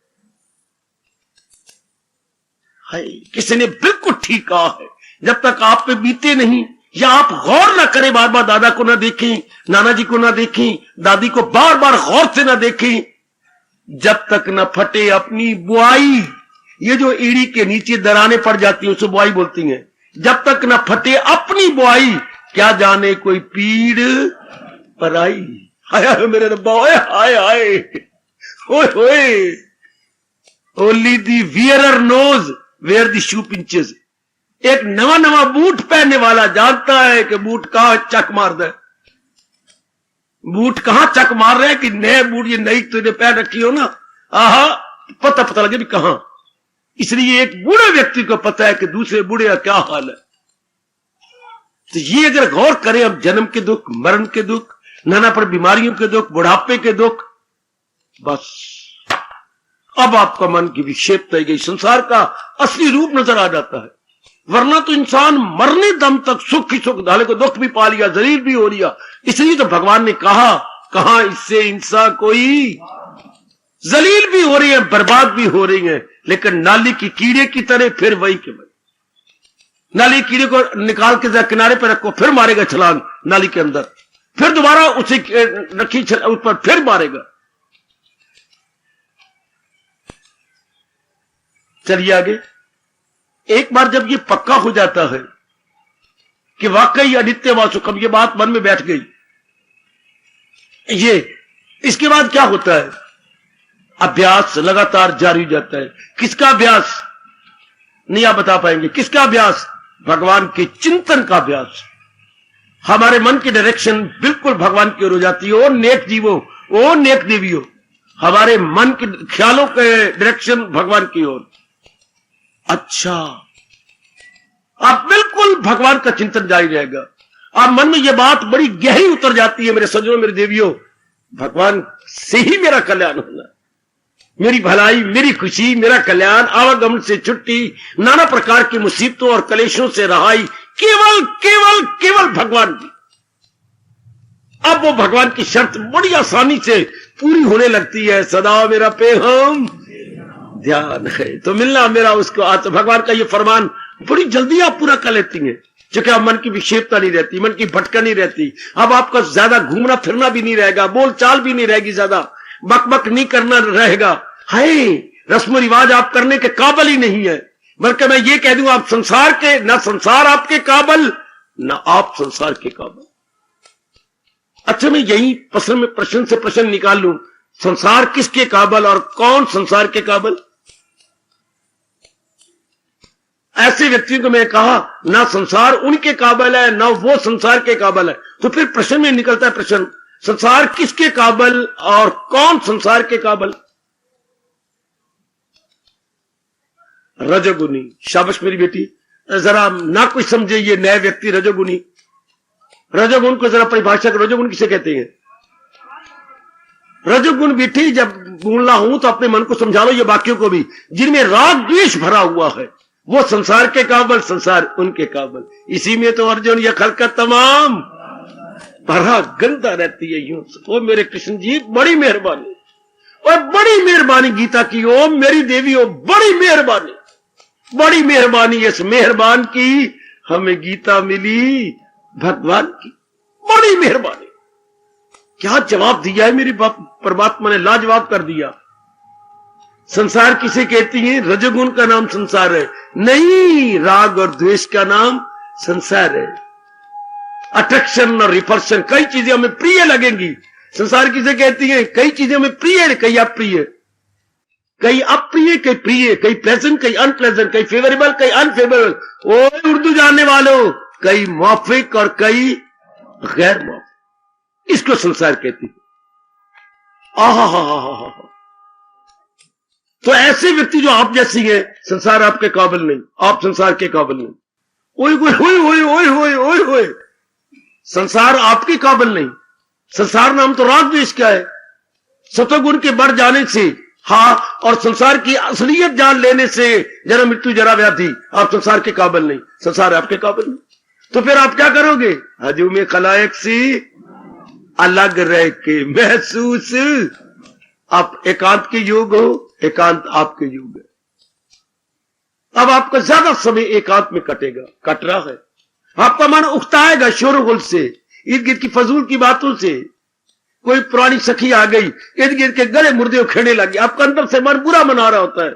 Speaker 1: हाय, किसी ने बिल्कुल ठीक कहा है, जब तक आप पे बीते नहीं या आप गौर ना करें, बार बार दादा को ना देखें, नाना जी को ना देखें, दादी को बार बार गौर से ना देखें, जब तक न फटे अपनी बुआई, ये जो एड़ी के नीचे दराने पड़ जाती है उसे बुआई बोलती हैं, जब तक न फटे अपनी बुआई, क्या जाने कोई पीड़ पराई। हाय मेरे रब्बा, हाय हाय ओए होए। Only the wearer knows where the shoe pinches. एक नवा नवा बूट पहनने वाला जानता है कि बूट कहां चक मार दे, बूट कहां चक मार रहे हैं, कि नए बूट ये नई तुझे पहन रखी हो ना, आहा पता लगे भी कहां। इसलिए एक बूढ़े व्यक्ति को पता है कि दूसरे बूढ़े का क्या हाल है। तो ये अगर गौर करें, अब जन्म के दुख, मरण के दुख, नाना पर बीमारियों के दुख, बुढ़ापे के दुख, बस अब आपका मन की विक्षेपता गई, संसार का असली रूप नजर आ जाता है। वरना तो इंसान मरने दम तक सुख ही सुख, धाले को दुख भी पा लिया, जलील भी हो लिया। इसलिए तो भगवान ने कहा, कहां इससे इंसान कोई जलील भी हो रही है, बर्बाद भी हो रही है, लेकिन नाली की कीड़े की तरह फिर वही के वही। नाली कीड़े को निकाल के किनारे पर रखो, फिर मारेगा छलांग नाली के अंदर, फिर दोबारा उसे रखी उस पर फिर मारेगा। चलिए आगे। एक बार जब ये पक्का हो जाता है कि वाकई अनित्य व सुखम, ये बात मन में बैठ गई, ये इसके बाद क्या होता है, अभ्यास लगातार जारी हो जाता है। किसका अभ्यास नहीं आप बता पाएंगे, किसका अभ्यास, भगवान के चिंतन का अभ्यास। हमारे मन की डायरेक्शन बिल्कुल भगवान की ओर हो जाती है। ओ नेक जीवो, ओ नेक देवियों, हमारे मन के ख्यालों के डायरेक्शन भगवान की ओर। अच्छा, आप बिल्कुल भगवान का चिंतन जारी रहेगा। आप मन में यह बात बड़ी गहरी उतर जाती है, मेरे सज्जनों, मेरे देवियों, भगवान से ही मेरा कल्याण होना, मेरी भलाई, मेरी खुशी, मेरा कल्याण, आवागमन से छुट्टी, नाना प्रकार की मुसीबतों और कलेशों से रहाई, केवल केवल केवल भगवान की। अब वो भगवान की शर्त बड़ी आसानी से पूरी होने लगती है, सदा मेरा पे हम ध्यान है, तो मिलना मेरा उसको। आज भगवान का ये फरमान बड़ी जल्दी आप पूरा कर लेती हैं, क्योंकि अब मन की विक्षेपता नहीं रहती, मन की भटका नहीं रहती। अब आपका ज्यादा घूमना फिरना भी नहीं रहेगा, बोल चाल भी नहीं रहेगी, ज्यादा बकबक नहीं करना रहेगा। हाय, रस्म रिवाज आप करने के काबिल ही नहीं है, बल्कि मैं ये कह दूं, आप संसार के, ना संसार आपके काबिल, ना आप संसार के काबिल। अच्छा, मैं यही प्रश्न से प्रश्न निकाल लूं, संसार किसके काबिल और कौन संसार के काबिल। ऐसे व्यक्तियों को मैं कहा, ना संसार उनके काबिल है, ना वो संसार के काबिल है, तो फिर प्रश्न में निकलता है प्रश्न, संसार किसके काबिल और कौन संसार के काबिल। रजोगुनी। शाबाश मेरी बेटी, जरा ना कुछ समझे ये नए व्यक्ति रजोगुनी। रजोगुण को जरा परिभाषा करो, रजोगुण किसे कहते हैं। रजोगुण बेटी, जब बोलना हूं तो अपने मन को समझा लो, ये वाक्यों को भी, जिनमें राग द्वेष भरा हुआ है, वो संसार के काबिल, संसार उनके काबिल। इसी में तो अर्जुन यह खलकत तमाम भरा गंदा रहती है यूं। ओ मेरे कृष्ण जी, बड़ी मेहरबानी, और बड़ी मेहरबानी गीता की, ओ मेरी देवी हो, बड़ी मेहरबानी, बड़ी मेहरबानी, इस मेहरबान की हमें गीता मिली भगवान की, बड़ी मेहरबानी। क्या जवाब दिया है मेरी परमात्मा ने, लाजवाब कर दिया। संसार किसे कहती है? रजोगुण का नाम संसार है नहीं, राग और द्वेष का नाम संसार है। अट्रैक्शन और रिपल्शन, कई चीजें हमें प्रिय लगेंगी। संसार किसे कहती है? कई चीजें हमें प्रिय, कई अप्रिय, कई अप्रिय, कई प्रिय, कई प्लेजेंट, कई अनप्लेजेंट, कई फेवरेबल, कई अनफेवरेबल। ओ उर्दू जानने वालों, कई मौफिक और कई गैर मौफिक, इसको संसार कहती है। आहा, तो ऐसे व्यक्ति जो आप जैसी है, संसार आपके काबिल नहीं, आप संसार के काबिल नहीं। ओए, संसार आपके काबिल नहीं। संसार नाम तो राग द्वेष का है। सतोगुण के बढ़ जाने से, हाँ, और संसार की असलियत जान लेने से जन्म मृत्यु जरा व्याधि, आप संसार के काबिल नहीं, संसार आपके काबिल नहीं। तो फिर आप क्या करोगे? हजूम खलायक से अलग रह के महसूस, आप एकांत के योग हो, एकांत आपके योग है। अब आपका ज्यादा समय एकांत में कटेगा, कट रहा है। आपका मन उकताएगा शोरगुल से, इर्द गिर्द की फजूल की बातों से। कोई पुरानी सखी आ गई, इर्द गिर्द के गले मुर्दे उखेड़ने लगे, आपका अंदर से मन बुरा मना रहा होता है,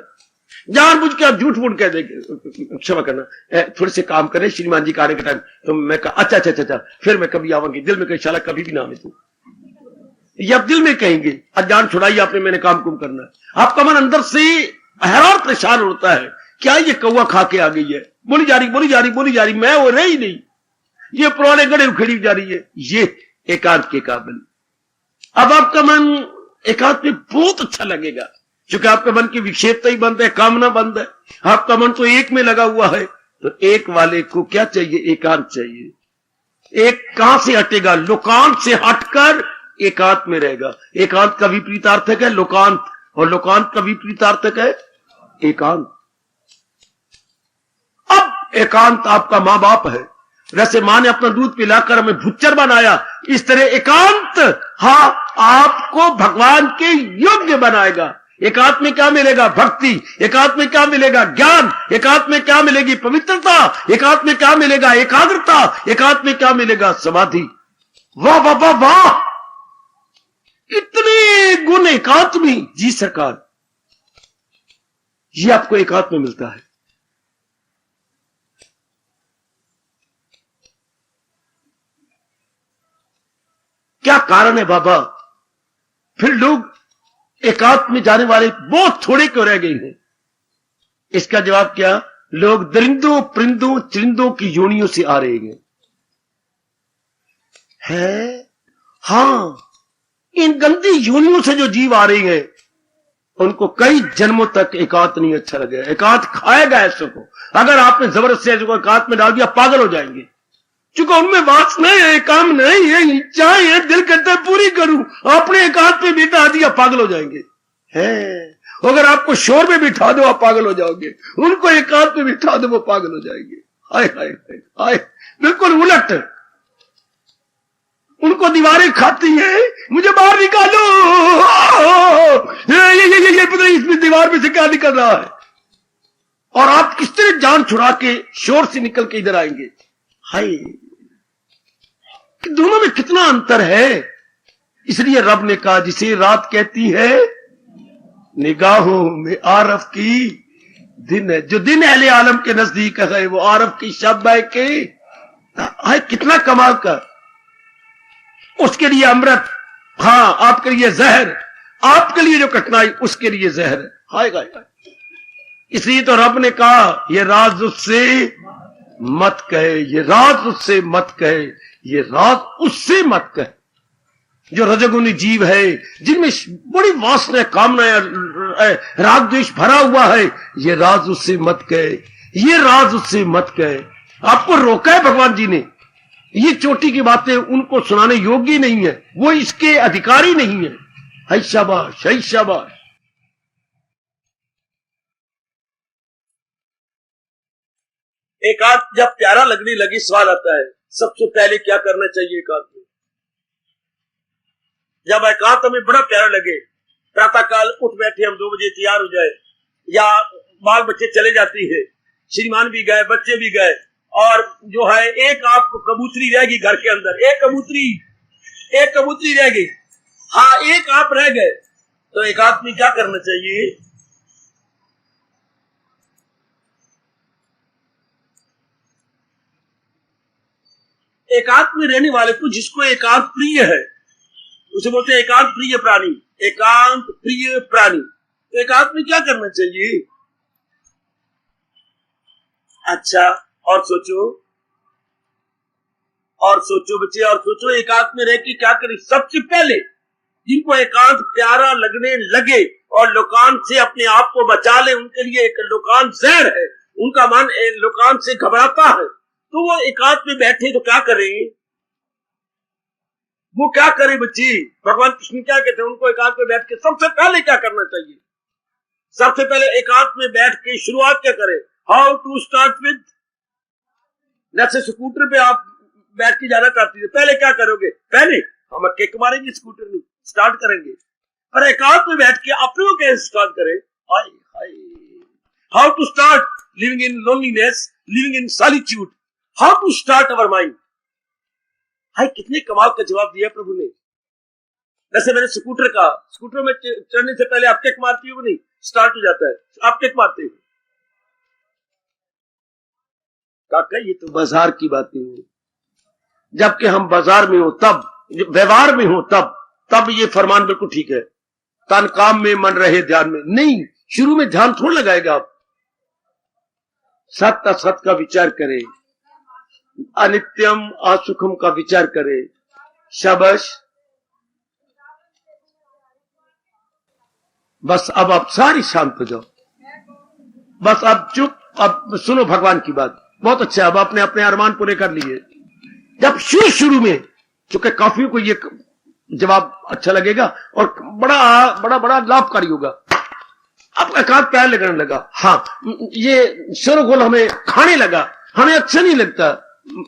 Speaker 1: जानबूझ के आप झूठ मूठ कह देंगे, क्षमा करना, थोड़े से काम करें श्रीमान जी का आने के टाइम। तो मैं कहा अच्छा, फिर मैं कभी आवांगी, दिल में कहीं शाला कभी भी ना आवे तू, ये आप दिल में कहेंगे। अजान छुड़ाई आपने, मैंने काम कुम करना है। आपका मन अंदर से हैरान परेशान होता है, क्या ये कौवा खा के आ गई है, बोली जा रही, मैं वो रही नहीं, ये पुराने गड़े उखेड़ी जा रही है। ये एकांत के काबिल। अब आपका मन एकांत में बहुत अच्छा लगेगा, क्योंकि आपके मन की विक्षेपता ही बंद है, कामना बंद है। आपका मन तो एक में लगा हुआ है। तो एक वाले को क्या चाहिए? एकांत चाहिए। एक कहां से हटेगा? लोकांत से हटकर एकांत में रहेगा। एकांत का विपरीतार्थक है लोकांत, और लोकांत का विपरीतार्थक है एकांत। अब एकांत आपका मां बाप है। जैसे मां ने अपना दूध पिलाकर हमें भुच्चर बनाया, इस तरह एकांत, हाँ, आपको भगवान के योग्य बनाएगा। एकांत में क्या मिलेगा? भक्ति। एकांत में क्या मिलेगा? ज्ञान। एकांत में क्या मिलेगी? पवित्रता। एकांत में क्या मिलेगा? एकाग्रता। एकांत में क्या मिलेगा? समाधि। वाह वाह वाह वाह, इतने गुण एकांत में। जी सरकार, ये आपको एकांत में मिलता है। क्या कारण है बाबा? फिर लोग एकांत में जाने वाले बहुत थोड़े क्यों रह गए हैं? इसका जवाब क्या? लोग दरिंदों, परिंदों, चरिंदों की योनियों से आ रहे हैं। हाँ, इन गंदी योनियों से जो जीव आ रही हैं, उनको कई जन्मों तक एकांत नहीं अच्छा लगेगा। एकांत खाएगा ऐसों को। अगर आपने जबरदस्ती ऐसों को एकांत में डाल दिया, पागल हो जाएंगे, क्योंकि उनमें वासना है, काम नहीं है, इच्छाएं है, दिल करता है पूरी करूं। आपने एकांत में बिठा दिया, पागल हो जाएंगे। है, अगर आपको शोर में बिठा दो, आप पागल हो जाओगे। उनको एकांत में बिठा दो, वो पागल हो जाएंगे। हाय हाय हाय हाय, बिल्कुल उलट। उनको दीवारें खाती हैं, मुझे बाहर निकालो, ये पता नहीं इसमें दीवार में से क्या निकल रहा है। और आप किस तरह जान छुड़ा के शोर से निकल के इधर आएंगे। हाय, दोनों में कितना अंतर है। इसलिए रब ने कहा, जिसे रात कहती है निगाहों में आरफ की दिन है। जो दिन अहले आलम के नजदीक है, वो आरफ की शब है के। हाय, कितना कमाल का। उसके लिए अमृत, हाँ, आपके लिए जहर, आपके लिए जो कठिनाई, उसके लिए जहर है। हाय हाय हाय। इसलिए तो रब ने कहा, ये राज उससे मत कहे, ये राज उससे मत कहे, ये राज उससे मत कहे। जो रजोगुणी जीव है, जिनमें बड़ी वासना, कामनाएं, राग द्वेष भरा हुआ है, ये राज उससे मत कहे, ये राज उससे मत कहे। आपको रोका है भगवान जी ने। ये चोटी की बातें उनको सुनाने योग्य नहीं है, वो इसके अधिकारी नहीं है। है शाबाश, है शाबाश। एकांत जब प्यारा लगने लगे, सवाल आता है, सबसे पहले क्या करना चाहिए एकांत में? जब एकांत हमें बड़ा प्यारा लगे, प्रातः काल उठ बैठे हम 2 बजे तैयार हो जाए, या बाल बच्चे चले जाती है, श्रीमान भी गए, बच्चे भी गए, और जो है एक आप कबूतरी रहेगी घर के अंदर, एक कबूतरी रह गई, हाँ एक आप रह गए, तो एक आदमी क्या करना चाहिए? एकांत में रहने वाले को, जिसको एकांत प्रिय है, उसे बोलते हैं एकांत प्रिय प्राणी, एकांत प्रिय प्राणी। तो एकांत में क्या करना चाहिए? अच्छा, और सोचो बच्चे, और सोचो एकांत में रह के क्या करें। सबसे पहले जिनको एकांत प्यारा लगने लगे और लोकांत से अपने आप को बचा ले, उनके लिए एक लोकांत जहर है, उनका मन लोकांत से घबराता है, तो वो एकांत में बैठे तो क्या करें? वो क्या करे बच्ची? भगवान कृष्ण क्या कहते हैं उनको? एकांत में बैठ के सबसे पहले क्या करना चाहिए? सबसे पहले एकांत में बैठ के शुरुआत क्या करें? हाउ टू स्टार्ट विद, जैसे स्कूटर पे आप बैठ के जाना चाहती है, पहले क्या करोगे? पहले हम किक मारेंगे, स्कूटर नहीं स्टार्ट करेंगे। पर एकांत में बैठ के अपने को कैसे स्टार्ट करें? How to start living in loneliness, living in solitude, how to start our mind. Hi, कितने कमाल का जवाब दिया प्रभु ने। जैसे मैंने स्कूटर में चढ़ने से पहले आप किक मारती हो नहीं, स्टार्ट हो जाता है, आप किक मारते हो। काका ये तो बाजार की बातें हैं, जबकि हम बाजार में हो तब, व्यवहार में हो तब ये फरमान बिल्कुल ठीक है। तन काम में मन रहे ध्यान में नहीं, शुरू में ध्यान थोड़ा लगाएगा आप। सत्य असत का विचार करें, अनित्यम असुखम का विचार करें। शाबाश, बस अब आप सारी शांत हो जाओ, बस अब चुप, अब सुनो भगवान की बात। बहुत अच्छा, अब आपने अपने अरमान पूरे कर लिए। जब शुरू में, चूंकि काफी को ये जवाब अच्छा लगेगा और बड़ा लाभकारी होगा, अब एकांत प्यार लगने लगा, हाँ ये शोरगोल हमें खाने लगा, हमें अच्छा नहीं लगता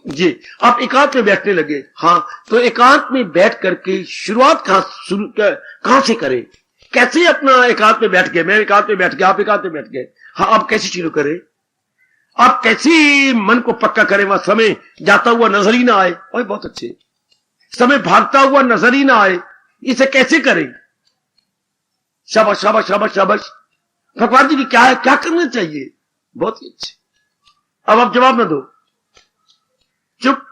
Speaker 1: जी, आप एकांत में बैठने लगे, हाँ तो एकांत में बैठ करके शुरुआत कहां से करें? कैसे अपना एकांत में बैठ गए, मैं एकांत में बैठ गया, आप एकांत में बैठ गए, हाँ आप कैसे शुरू करें? आप कैसे मन को पक्का करें? वह समय जाता हुआ नजर ही ना आए। और बहुत अच्छे, समय भागता हुआ नजर ही ना आए, इसे कैसे करें? शाबाश शाबाश शाबाश शाबाश। भगवान जी की क्या है, क्या करना चाहिए? बहुत ही अच्छे। अब आप जवाब न दो, चुप।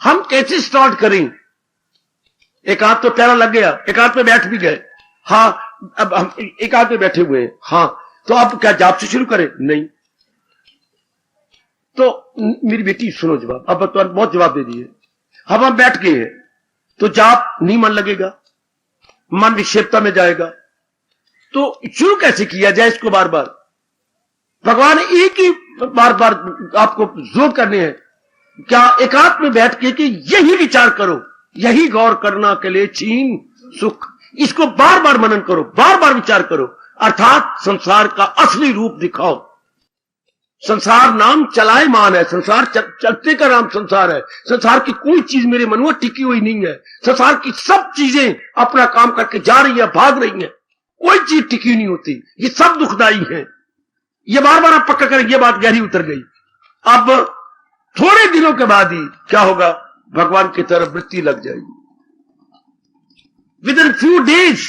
Speaker 1: हम कैसे स्टार्ट करें? एकांत तो प्यारा लग गया, एकांत में बैठ भी गए, हाँ अब हम एकांत में बैठे हुए हैं, हाँ तो अब क्या जाप से शुरू करें? नहीं। तो मेरी बेटी सुनो जवाब, अब तो बहुत जवाब दे दिए। हम बैठ गए हैं तो जाप नहीं मन लगेगा, मन विक्षेपता में जाएगा, तो शुरू कैसे किया जाए इसको? बार बार भगवान एक ही बार आपको जोर करने हैं, क्या एकांत में बैठ के कि यही विचार करो, यही गौर करना के लिए छीन सुख, इसको बार बार मनन करो, बार बार विचार करो, अर्थात संसार का असली रूप दिखाओ। संसार नाम चलायमान है, संसार चलते का नाम संसार है। संसार की कोई चीज मेरे मन में टिकी हुई नहीं है, संसार की सब चीजें अपना काम करके जा रही है, भाग रही है, कोई चीज टिकी नहीं होती, ये सब दुखदाई है। ये बार बार आप पक्का करें, ये बात गहरी उतर गई। अब थोड़े दिनों के बाद ही क्या होगा? भगवान की तरफ वृत्ति लग जाएगी, विद इन फ्यू डेज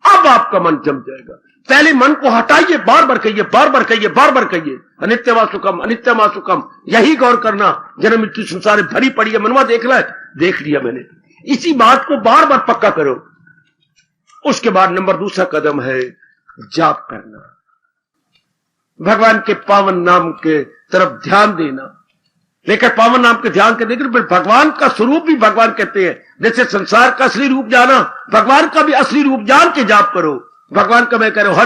Speaker 1: अब आपका मन जम जाएगा। पहले मन को हटाइए, बार बार कहिए, बार बार कहिए, बार बार कहिए, अनित्यमा सुखम, अनित्यमा सुखम, यही गौर करना, जन्म मृत्यु संसार भरी पड़ी है, मनवा देख ला, देख लिया मैंने। इसी बात को बार बार पक्का करो। उसके बाद नंबर दूसरा कदम है जाप करना, भगवान के पावन नाम के तरफ ध्यान देना। लेकिन पावन नाम के ध्यान के देखिए, भगवान का स्वरूप भी भगवान कहते हैं, जैसे संसार का असली रूप जाना, भगवान का भी असली रूप जान के जाप करो। भगवान का मैं कह रहा हूं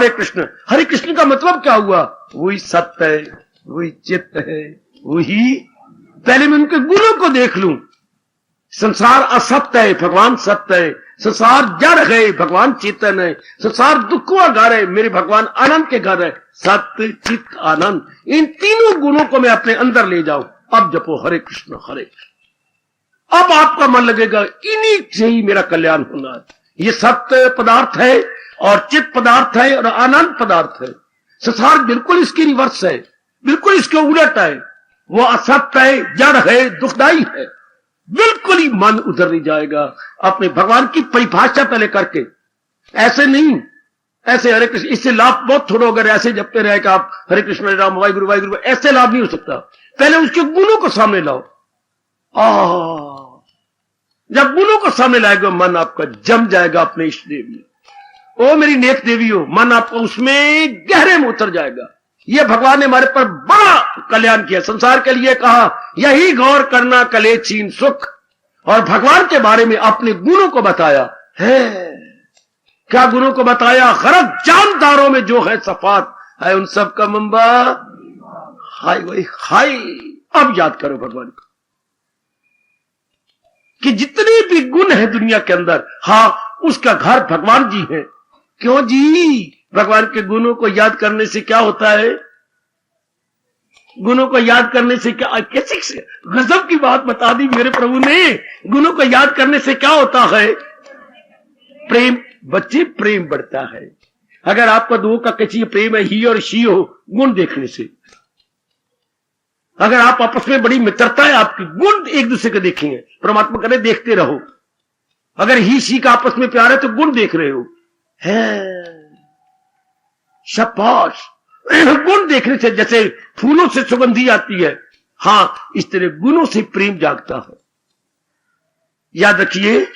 Speaker 1: हरे कृष्ण का मतलब क्या हुआ? वही सत्य है, वही चित्त है, वही, पहले मैं उनके गुणों को देख लूं। संसार असत्य है, भगवान सत्य है, संसार जड़ है, भगवान चेतन है, संसार दुखों का घर है, मेरे भगवान आनंद के घर है, सत्य चित्त आनंद, इन तीनों गुणों को मैं अपने अंदर ले जाऊं। अब जपो हरे कृष्ण, अब आपका मन लगेगा इन्हीं से ही मेरा कल्याण होना है, ये सत्य पदार्थ है और चित्त पदार्थ है और आनंद पदार्थ है। संसार बिल्कुल इसकी रिवर्स है, बिल्कुल इसके उलट है। वो असत्य है, जड़ है, दुखदाई है। बिल्कुल ही मन उधर नहीं जाएगा। अपने भगवान की परिभाषा पहले करके, ऐसे नहीं, ऐसे हरे कृष्ण, इससे लाभ बहुत थोड़ा। अगर ऐसे जपते रहे कि आप हरे कृष्ण हरे राम वाहिगुरु वाहिगुरु, ऐसे लाभ नहीं हो सकता। पहले उसके गुणों को सामने लाओ। जब गुणों को सामने लाएगा मन आपका जम जाएगा अपने इष्ट देव में। ओ मेरी नेक देवी हो, मन आपको उसमें गहरे में उतर जाएगा। ये भगवान ने हमारे पर बड़ा कल्याण किया। संसार के लिए कहा यही गौर करना कले छीन सुख, और भगवान के बारे में अपने गुणों को बताया है। क्या गुणों को बताया? गरज जानदारों में जो है सफात है, उन सब का मंबा हाय वही हाय। अब याद करो भगवान को कि जितने भी गुण है दुनिया के अंदर, हाँ उसका घर भगवान जी है। क्यों जी? भगवान के गुणों को याद करने से क्या होता है? गुणों को याद करने से क्या, कैसी गजब की बात बता दी मेरे प्रभु ने। गुणों को याद करने से क्या होता है? प्रेम, बच्चे प्रेम बढ़ता है। अगर आपका दो का किसी प्रेम है, ही और शी हो, गुण देखने से। अगर आप आपस में बड़ी मित्रता है आपकी, गुण एक दूसरे को देखेंगे। परमात्मा करे देखते रहो। अगर ही शी का आपस में प्यार है तो गुण देख रहे हो, है शाबाश। गुण देखने से, जैसे फूलों से सुगंधी आती है, हां इस तरह गुणों से प्रेम जागता है। याद रखिए,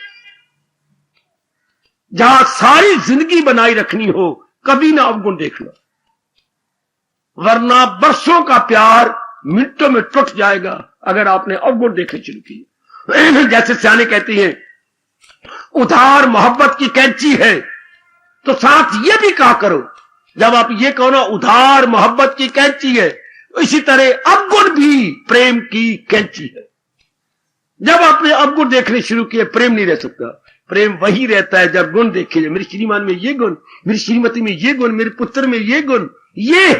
Speaker 1: जहां सारी जिंदगी बनाई रखनी हो, कभी ना अवगुण देखना, वरना बरसों का प्यार मिनटों में टूट जाएगा अगर आपने अवगुण देखने शुरू किए। जैसे सियाने कहती हैं, उधार मोहब्बत की कैंची है, तो साथ ये भी कहा करो, जब आप ये कहो ना उधार मोहब्बत की कैंची है, इसी तरह अवगुण भी प्रेम की कैंची है। जब आपने अवगुण देखने शुरू किए, प्रेम नहीं रह सकता। प्रेम वही रहता है जब गुण देखे जाए। मेरी श्रीमान में ये गुण, मेरी श्रीमती में ये गुण, मेरे पुत्र में ये गुण, ये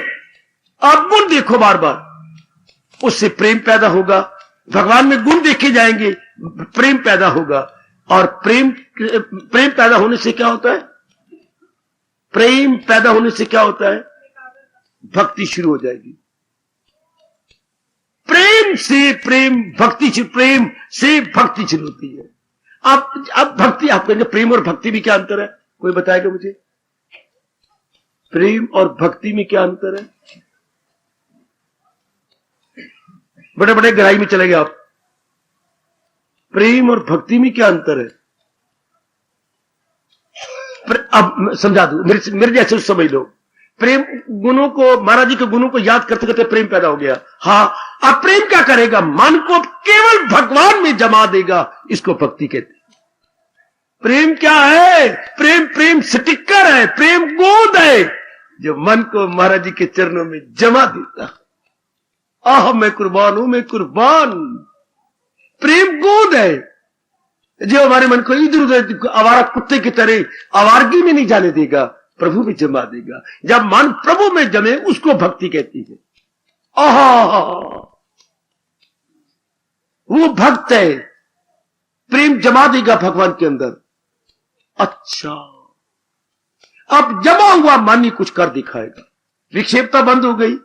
Speaker 1: अवगुण देखो बार बार, उससे प्रेम पैदा होगा। भगवान में गुण देखे जाएंगे, प्रेम पैदा होगा। और प्रेम पैदा होने से क्या होता है? प्रेम पैदा होने से क्या होता है? भक्ति शुरू हो जाएगी। प्रेम से प्रेम, भक्ति से प्रेम से भक्ति शुरू होती है। अब भक्ति, आप कहेंगे प्रेम और भक्ति में क्या अंतर है? कोई बताएगा मुझे? प्रेम और भक्ति में क्या अंतर है? बड़े बड़े गहराई में चले गए आप। प्रेम और भक्ति में क्या अंतर है? अब समझा दू, मेरे जैसे समझ लो। प्रेम गुणों को, महाराज जी के गुणों को याद करते करते प्रेम पैदा हो गया। हाँ, अब प्रेम क्या करेगा? मन को केवल भगवान में जमा देगा। इसको भक्ति कहते हैं। प्रेम क्या है? प्रेम स्टिकर है, प्रेम गोंद है जो मन को महाराज जी के चरणों में जमा देता। आह मैं कुर्बान हूं, मैं कुर्बान। प्रेम गोंद है जो हमारे मन को इधर उधर आवारा कुत्ते की तरह आवारगी में नहीं जाने देगा, प्रभु में जमा देगा। जब मन प्रभु में जमे, उसको भक्ति कहती है। आहा, वो भक्त है, प्रेम जमा देगा भगवान के अंदर। अच्छा, अब जमा हुआ मन ही कुछ कर दिखाएगा। विक्षेपता बंद हो गई।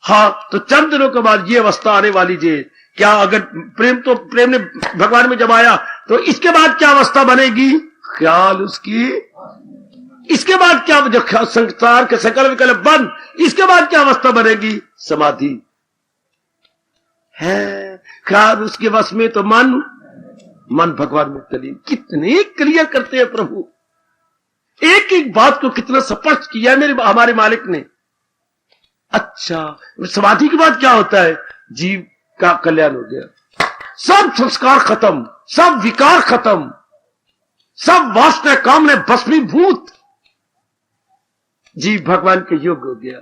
Speaker 1: हाँ, तो चंद दिनों के बाद ये अवस्था आने वाली जे, क्या अगर प्रेम ने भगवान में जमाया, तो इसके बाद क्या अवस्था बनेगी? ख्याल उसकी। इसके बाद क्या? जो संसार के सकल विकल्प बंद, इसके बाद क्या अवस्था बनेगी? समाधि है। ख्याल उसके वश में, तो मन भगवान में तलीन। कितने क्लियर करते हैं प्रभु, एक एक बात को कितना स्पष्ट किया हमारे मालिक ने। अच्छा, समाधि के बाद क्या होता है? जीव का कल्याण हो गया। सब संस्कार खत्म, सब विकार खत्म, सब वासना कामना भस्मीभूत। जीव भगवान के योग हो गया,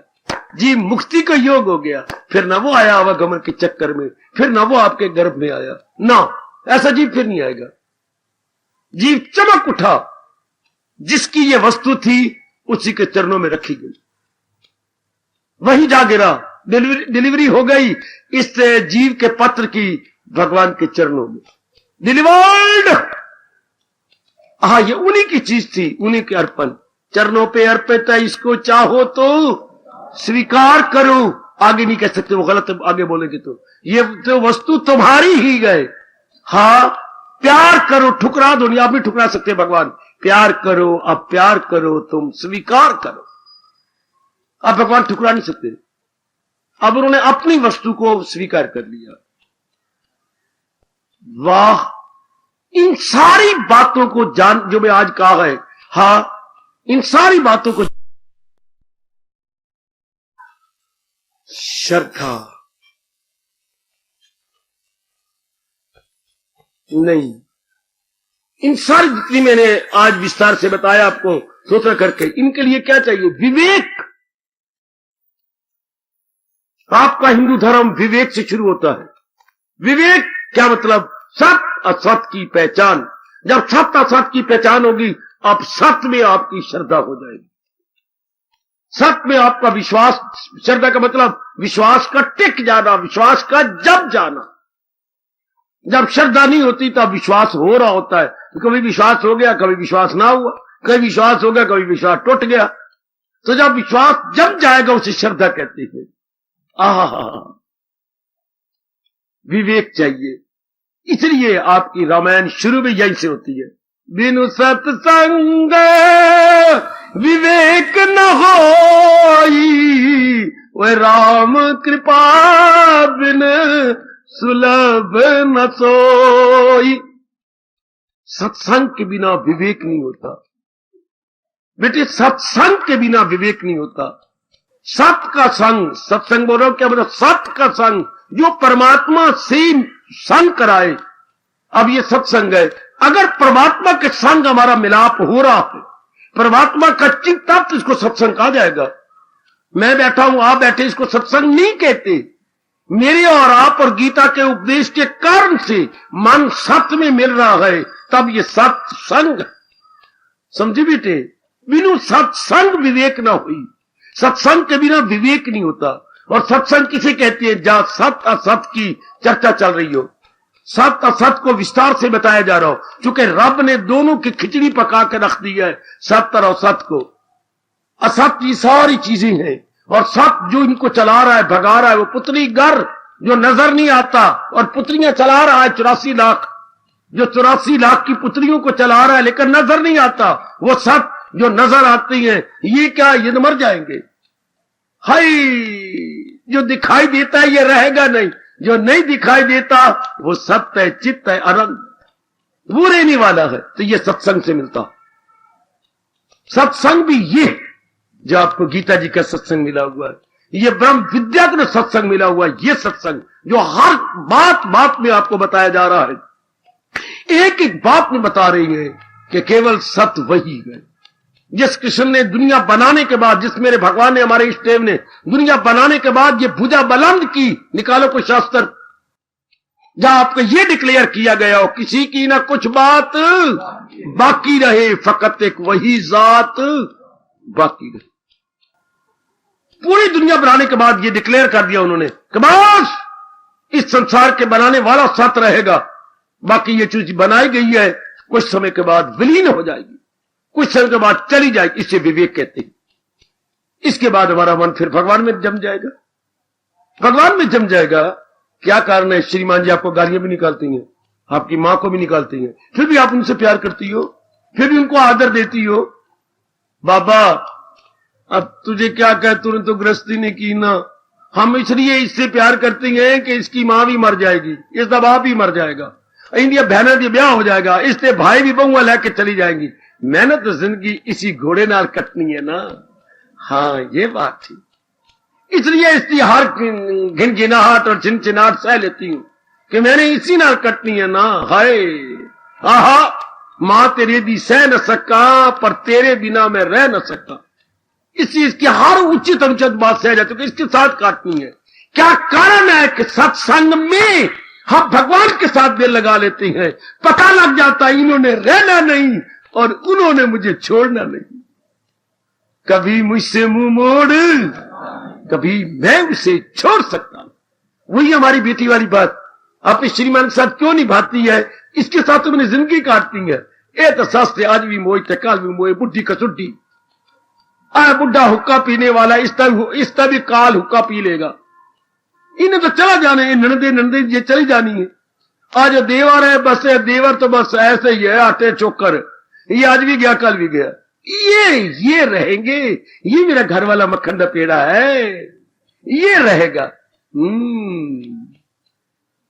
Speaker 1: जीव मुक्ति का योग हो गया। फिर ना वो आया आवागमन के चक्कर में, फिर ना वो आपके गर्भ में आया ना, ऐसा जीव फिर नहीं आएगा। जीव चमक उठा, जिसकी ये वस्तु थी उसी के चरणों में रखी गई, वही जा गिरा। डिलीवरी हो गई इस जीव के पत्र की भगवान के चरणों में। डिलीवर्ड। हाँ, ये उन्हीं की चीज थी, उन्हीं के अर्पण। चरणों पे अर्पित है, इसको चाहो तो स्वीकार करो। आगे नहीं कह सकते, वो गलत आगे बोलेंगे तो। ये तो वस्तु तुम्हारी ही गए। हाँ, प्यार करो, ठुकरा दो नहीं, आप भी ठुकरा सकते भगवान। प्यार करो, अब प्यार करो, तुम स्वीकार करो। अब भगवान ठुकरा नहीं सकते। अब उन्होंने अपनी वस्तु को स्वीकार कर लिया। वाह, इन सारी बातों को जान, जो मैं आज कहा है, हाँ, इन सारी बातों को श्रद्धा नहीं, इन सारी जितनी मैंने आज विस्तार से बताया आपको सोचा करके, इनके लिए क्या चाहिए? विवेक। आपका हिंदू धर्म विवेक से शुरू होता है। विवेक क्या मतलब? सत्य असत की पहचान। जब सत्य असत की पहचान होगी, अब सत्य में आपकी श्रद्धा हो जाएगी, सत्य में आपका विश्वास। श्रद्धा का मतलब विश्वास का टिक जाना, विश्वास का जब जाना। जब श्रद्धा नहीं होती तब विश्वास हो रहा होता है। तो कभी विश्वास हो गया, कभी विश्वास ना हुआ, कभी विश्वास हो गया, कभी विश्वास टूट गया। तो जब विश्वास जब जाएगा उसे श्रद्धा कहते हैं। विवेक चाहिए। इसलिए आपकी रामायण शुरू में यहीं से होती है। बिनु सत्संग विवेक न होई, वह राम कृपा बिन सुलभ न सोई। सत्संग के बिना विवेक नहीं होता बेटे, सत्संग के बिना विवेक नहीं होता। सत का संग, सत्संग बोल रहा हूं, क्या बोल रहा? सत का संग, जो परमात्मा से संग कराए। अब ये सत्संग है। अगर परमात्मा के संग हमारा मिलाप हो रहा है, परमात्मा का चिंतन, तो इसको सत्संग कहा जाएगा। मैं बैठा हूं, आप बैठे, इसको सत्संग नहीं कहते। मेरे और आप और गीता के उपदेश के कारण से मन सत्य में मिल रहा है, तब ये सत्संग। समझे बेटे? बिनु सत्संग विवेक ना हुई। सत्संग के बिना विवेक नहीं होता। और सत्संग किसे कहते हैं? जहां सत्य असत की चर्चा चल रही हो, सत्य असत को विस्तार से बताया जा रहा हो। चूंकि रब ने दोनों की खिचड़ी पका के रख दी है, सत्य और असत को। असत की सारी चीजें हैं, और सत्य जो इनको चला रहा है, भगा रहा है, वो पुतली गर जो नजर नहीं आता, और पुतलियां चला रहा है 84 लाख, जो 84 लाख की पुतलियों को चला रहा है, लेकिन नजर नहीं आता। वो सत्य जो नजर आती है, ये क्या, ये मर जाएंगे। हाय, जो दिखाई देता है ये रहेगा नहीं, जो नहीं दिखाई देता वो सत्य है, चित्त है, अनंत, वो रहने वाला है। तो ये सत्संग से मिलता। सत्संग भी ये जो आपको गीता जी का सत्संग मिला हुआ है, ये ब्रह्म विद्या का सत्संग मिला हुआ है, ये सत्संग जो हर बात बात में आपको बताया जा रहा है। एक एक बात में बता रही है कि केवल सत्य वही है। जिस कृष्ण ने दुनिया बनाने के बाद, जिस मेरे भगवान ने, हमारे इष्ट देव ने दुनिया बनाने के बाद ये भुजा बुलंद की, निकालो कोई शास्त्र जहां आपको ये डिक्लेयर किया गया हो, किसी की ना कुछ बात बाकी रहे, फकत एक वही जात बाकी रहे। पूरी दुनिया बनाने के बाद ये डिक्लेयर कर दिया उन्होंने कि बस इस संसार के बनाने वाला सत्य रहेगा, बाकी ये चीज बनाई गई है कुछ समय के बाद विलीन हो जाएगी, कुछ समय के बाद चली जाएगी। इसे विवेक कहते हैं। इसके बाद हमारा मन फिर भगवान में जम जाएगा, भगवान में जम जाएगा। क्या कारण है? श्रीमान जी आपको गालियां भी निकालती हैं, आपकी मां को भी निकालती हैं, फिर भी आप उनसे प्यार करती हो, फिर भी उनको आदर देती हो। बाबा अब तुझे क्या कहे, तूने तो गृहस्थी नहीं की ना। हम इसलिए इससे प्यार करते हैं कि इसकी मां भी मर जाएगी, इसका बाप भी मर जाएगा, इंडिया बहना भी ब्याह हो जाएगा, इससे भाई भी बहुआ लेके चली जाएंगी। मैंने तो जिंदगी इसी घोड़े नाल कटनी है ना। हाँ, ये बात थी। इसलिए इसकी हर घिनघिनाहट और चिनचिनाहट सह लेती हूं कि मैंने इसी नाल कटनी है ना। हाय आहा, मां तेरे दी सह न सका, पर तेरे बिना मैं रह न सका। इसकी हर उचित अनुचित बात सह जाती है, इसके साथ काटनी है। क्या कारण है कि सत्संग में हम भगवान के साथ दिल लगा लेते हैं, पता लग जाता है इन्होंने रहना नहीं और उन्होंने मुझे छोड़ना नहीं। कभी मुझसे मुंह मोड़, कभी मैं उसे छोड़ सकता। वही हमारी बेटी वाली बात अपने श्रीमान के साथ क्यों निभाती है, इसके साथ तो मैंने जिंदगी काटती है। ये तो सस्ते आज भी मोए थे कल भी मोए बुढ़ी कसुड्डी आ बुढ़ा हुक्का पीने वाला इस भी काल हुक्का पी लेगा। इन्हें तो चला जाने नंदे नंदे ये चली जानी है। आज देवर है बस है देवर तो बस ऐसे ही है आटे चोकर, ये आज भी गया कल भी गया। ये रहेंगे, ये मेरा घर वाला मक्खन पेड़ा है, ये रहेगा।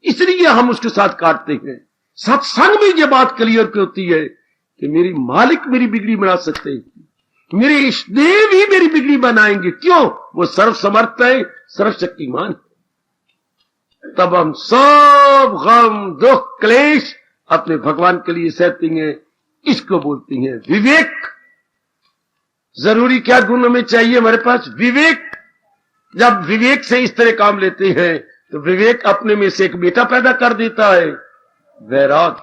Speaker 1: इसलिए हम उसके साथ काटते हैं। सत्संग में ये बात क्लियर क्यों होती है कि मेरी मालिक मेरी बिगड़ी बना सकते हैं, मेरे इष्टदेव ही मेरी बिगड़ी बनाएंगे। क्यों? वो सर्वसमर्थ है, सर्वशक्तिमान है। तब हम सब गम दुख क्लेश अपने भगवान के लिए सहते हैं। इसको बोलते हैं विवेक। जरूरी क्या गुण हमें चाहिए? हमारे पास विवेक। जब विवेक से इस तरह काम लेते हैं तो विवेक अपने में से एक बेटा पैदा कर देता है, वैराग।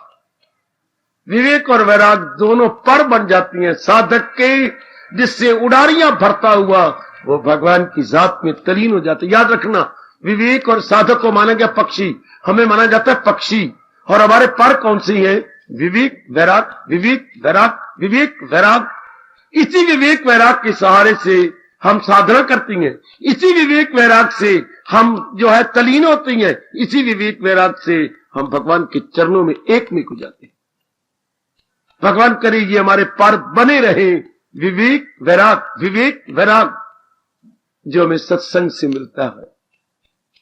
Speaker 1: विवेक और वैराग दोनों पर बन जाती हैं साधक के, जिससे उड़ारियां भरता हुआ वो भगवान की जात में तलीन हो जाते। याद रखना, विवेक और साधक को माना गया पक्षी, हमें माना जाता है पक्षी। और हमारे पर कौन सी है? विवेक वैराग, विवेक वैराग, विवेक वैराग। इसी विवेक वैराग के सहारे से हम साधना करती हैं, इसी विवेक वैराग से हम जो है तलीन होती हैं, इसी विवेक वैराग से हम भगवान के चरणों में एक में हो जाते हैं। भगवान करे ये हमारे पर बने रहे विवेक वैराग, विवेक वैराग जो हमें सत्संग से मिलता है।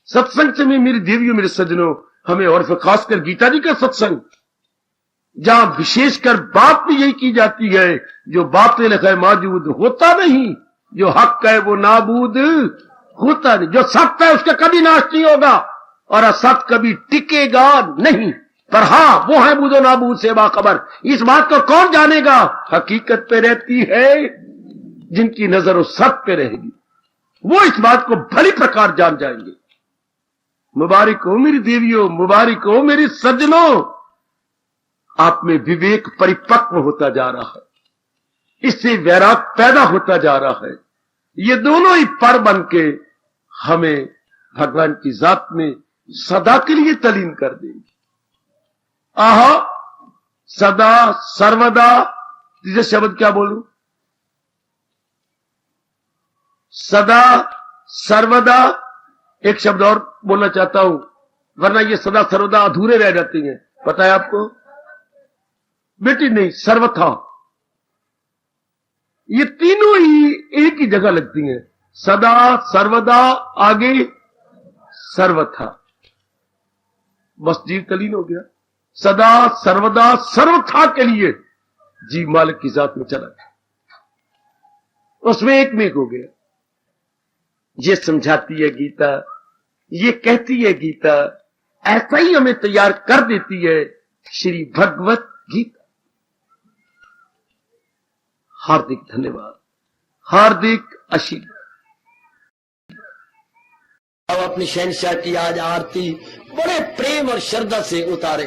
Speaker 1: सत्संग से में मेरी देवियों मेरे सज्जनों, हमें और खासकर गीता जी का सत्संग, जहां विशेषकर बात भी यही की जाती है, जो बातें लिखा है मौजूद होता नहीं, जो हक है वो नाबूद होता नहीं, जो सत्य है उसका कभी नाश नहीं होगा और असत्य कभी टिकेगा नहीं। पर हां, वो है बूदो नाबूद से बाखबर। इस बात को कौन जानेगा? हकीकत पे रहती है जिनकी नजर उस सत्य पे रहेगी, वो इस बात को भली प्रकार जान जाएंगे। मुबारक हो मेरी देवियों, मुबारक हो मेरे सज्जनों, आप में विवेक परिपक्व होता जा रहा है, इससे वैराग पैदा होता जा रहा है। ये दोनों ही पर बन के हमें भगवान की जात में सदा के लिए तलीन कर देंगे। आहा, सदा सर्वदा, तीसरे शब्द क्या बोलूं? सदा सर्वदा। एक शब्द और बोलना चाहता हूं, वरना ये सदा सर्वदा अधूरे रह जाते हैं। पता है आपको? बेटी नहीं, सर्वथा। ये तीनों ही एक ही जगह लगती हैं, सदा सर्वदा आगे सर्वथा। बस जीव तलीन हो गया, सदा सर्वदा सर्वथा के लिए जीव मालिक की जात में चला गया, उसमें एक में एक हो गया। ये समझाती है गीता, ये कहती है गीता, ऐसा ही हमें तैयार कर देती है श्री भगवत गीता। हार्दिक धन्यवाद, हार्दिक आशीर्वाद। अब अपनी शहंशाह की आज आरती बड़े प्रेम और श्रद्धा से उतारे।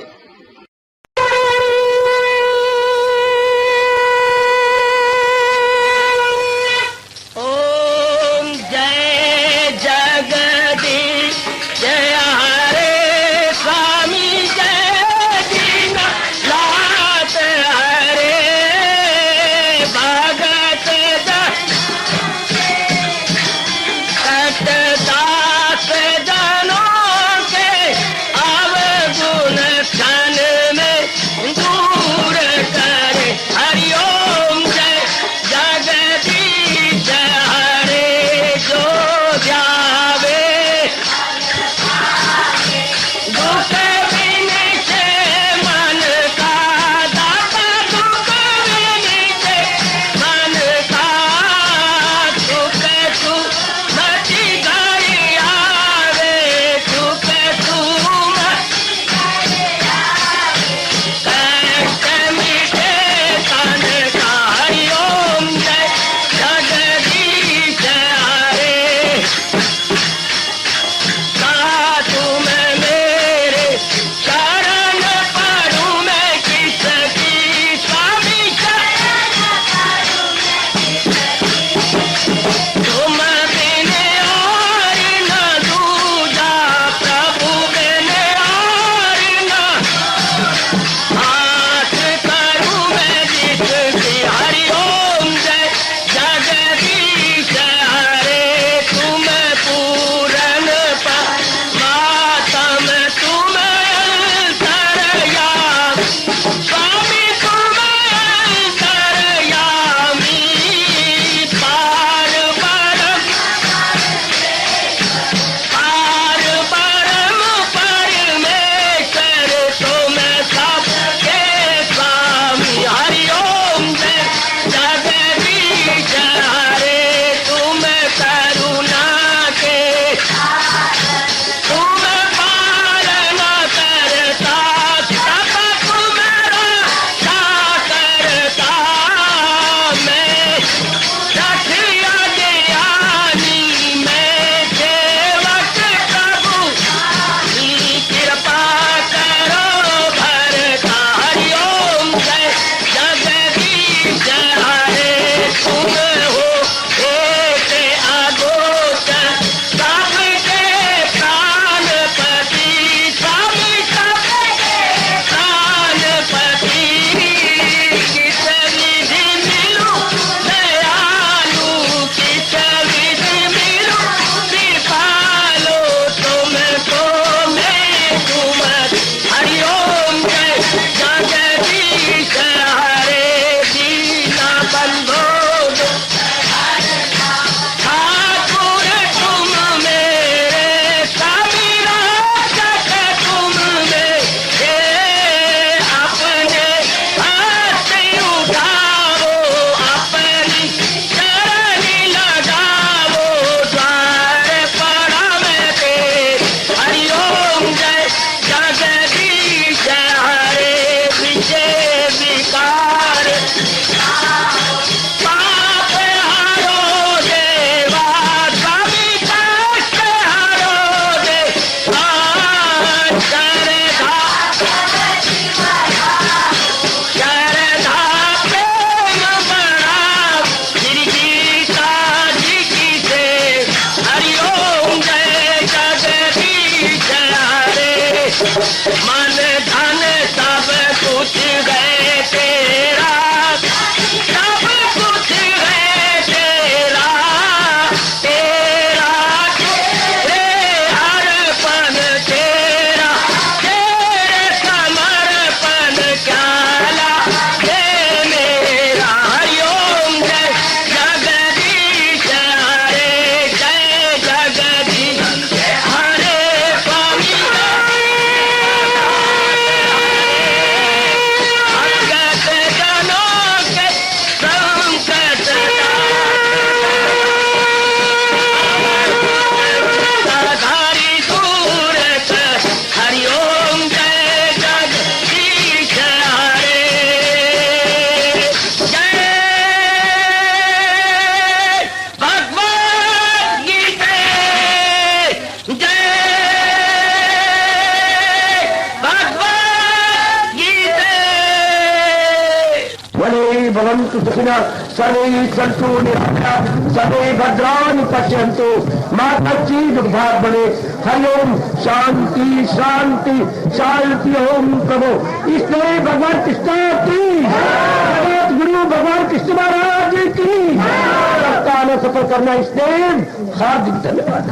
Speaker 2: ओम जय जगदीश जय हरे स्वामी जय दीनानाथ हरे भगत दास जनों के अवगुण
Speaker 1: भवन्तु सुखिनः सर्वे सन्तु निरामयाः सर्वे भद्राणि पश्यन्तु मा कश्चित् दुर्भाग् भवेत्। हरि ओम शांति शांति शांति। ओम प्रभु इसलिए भगवान कृष्ण की जगत गुरु भगवान कृष्ण महाराज की सफल करना इसलिए हार्दिक धन्यवाद।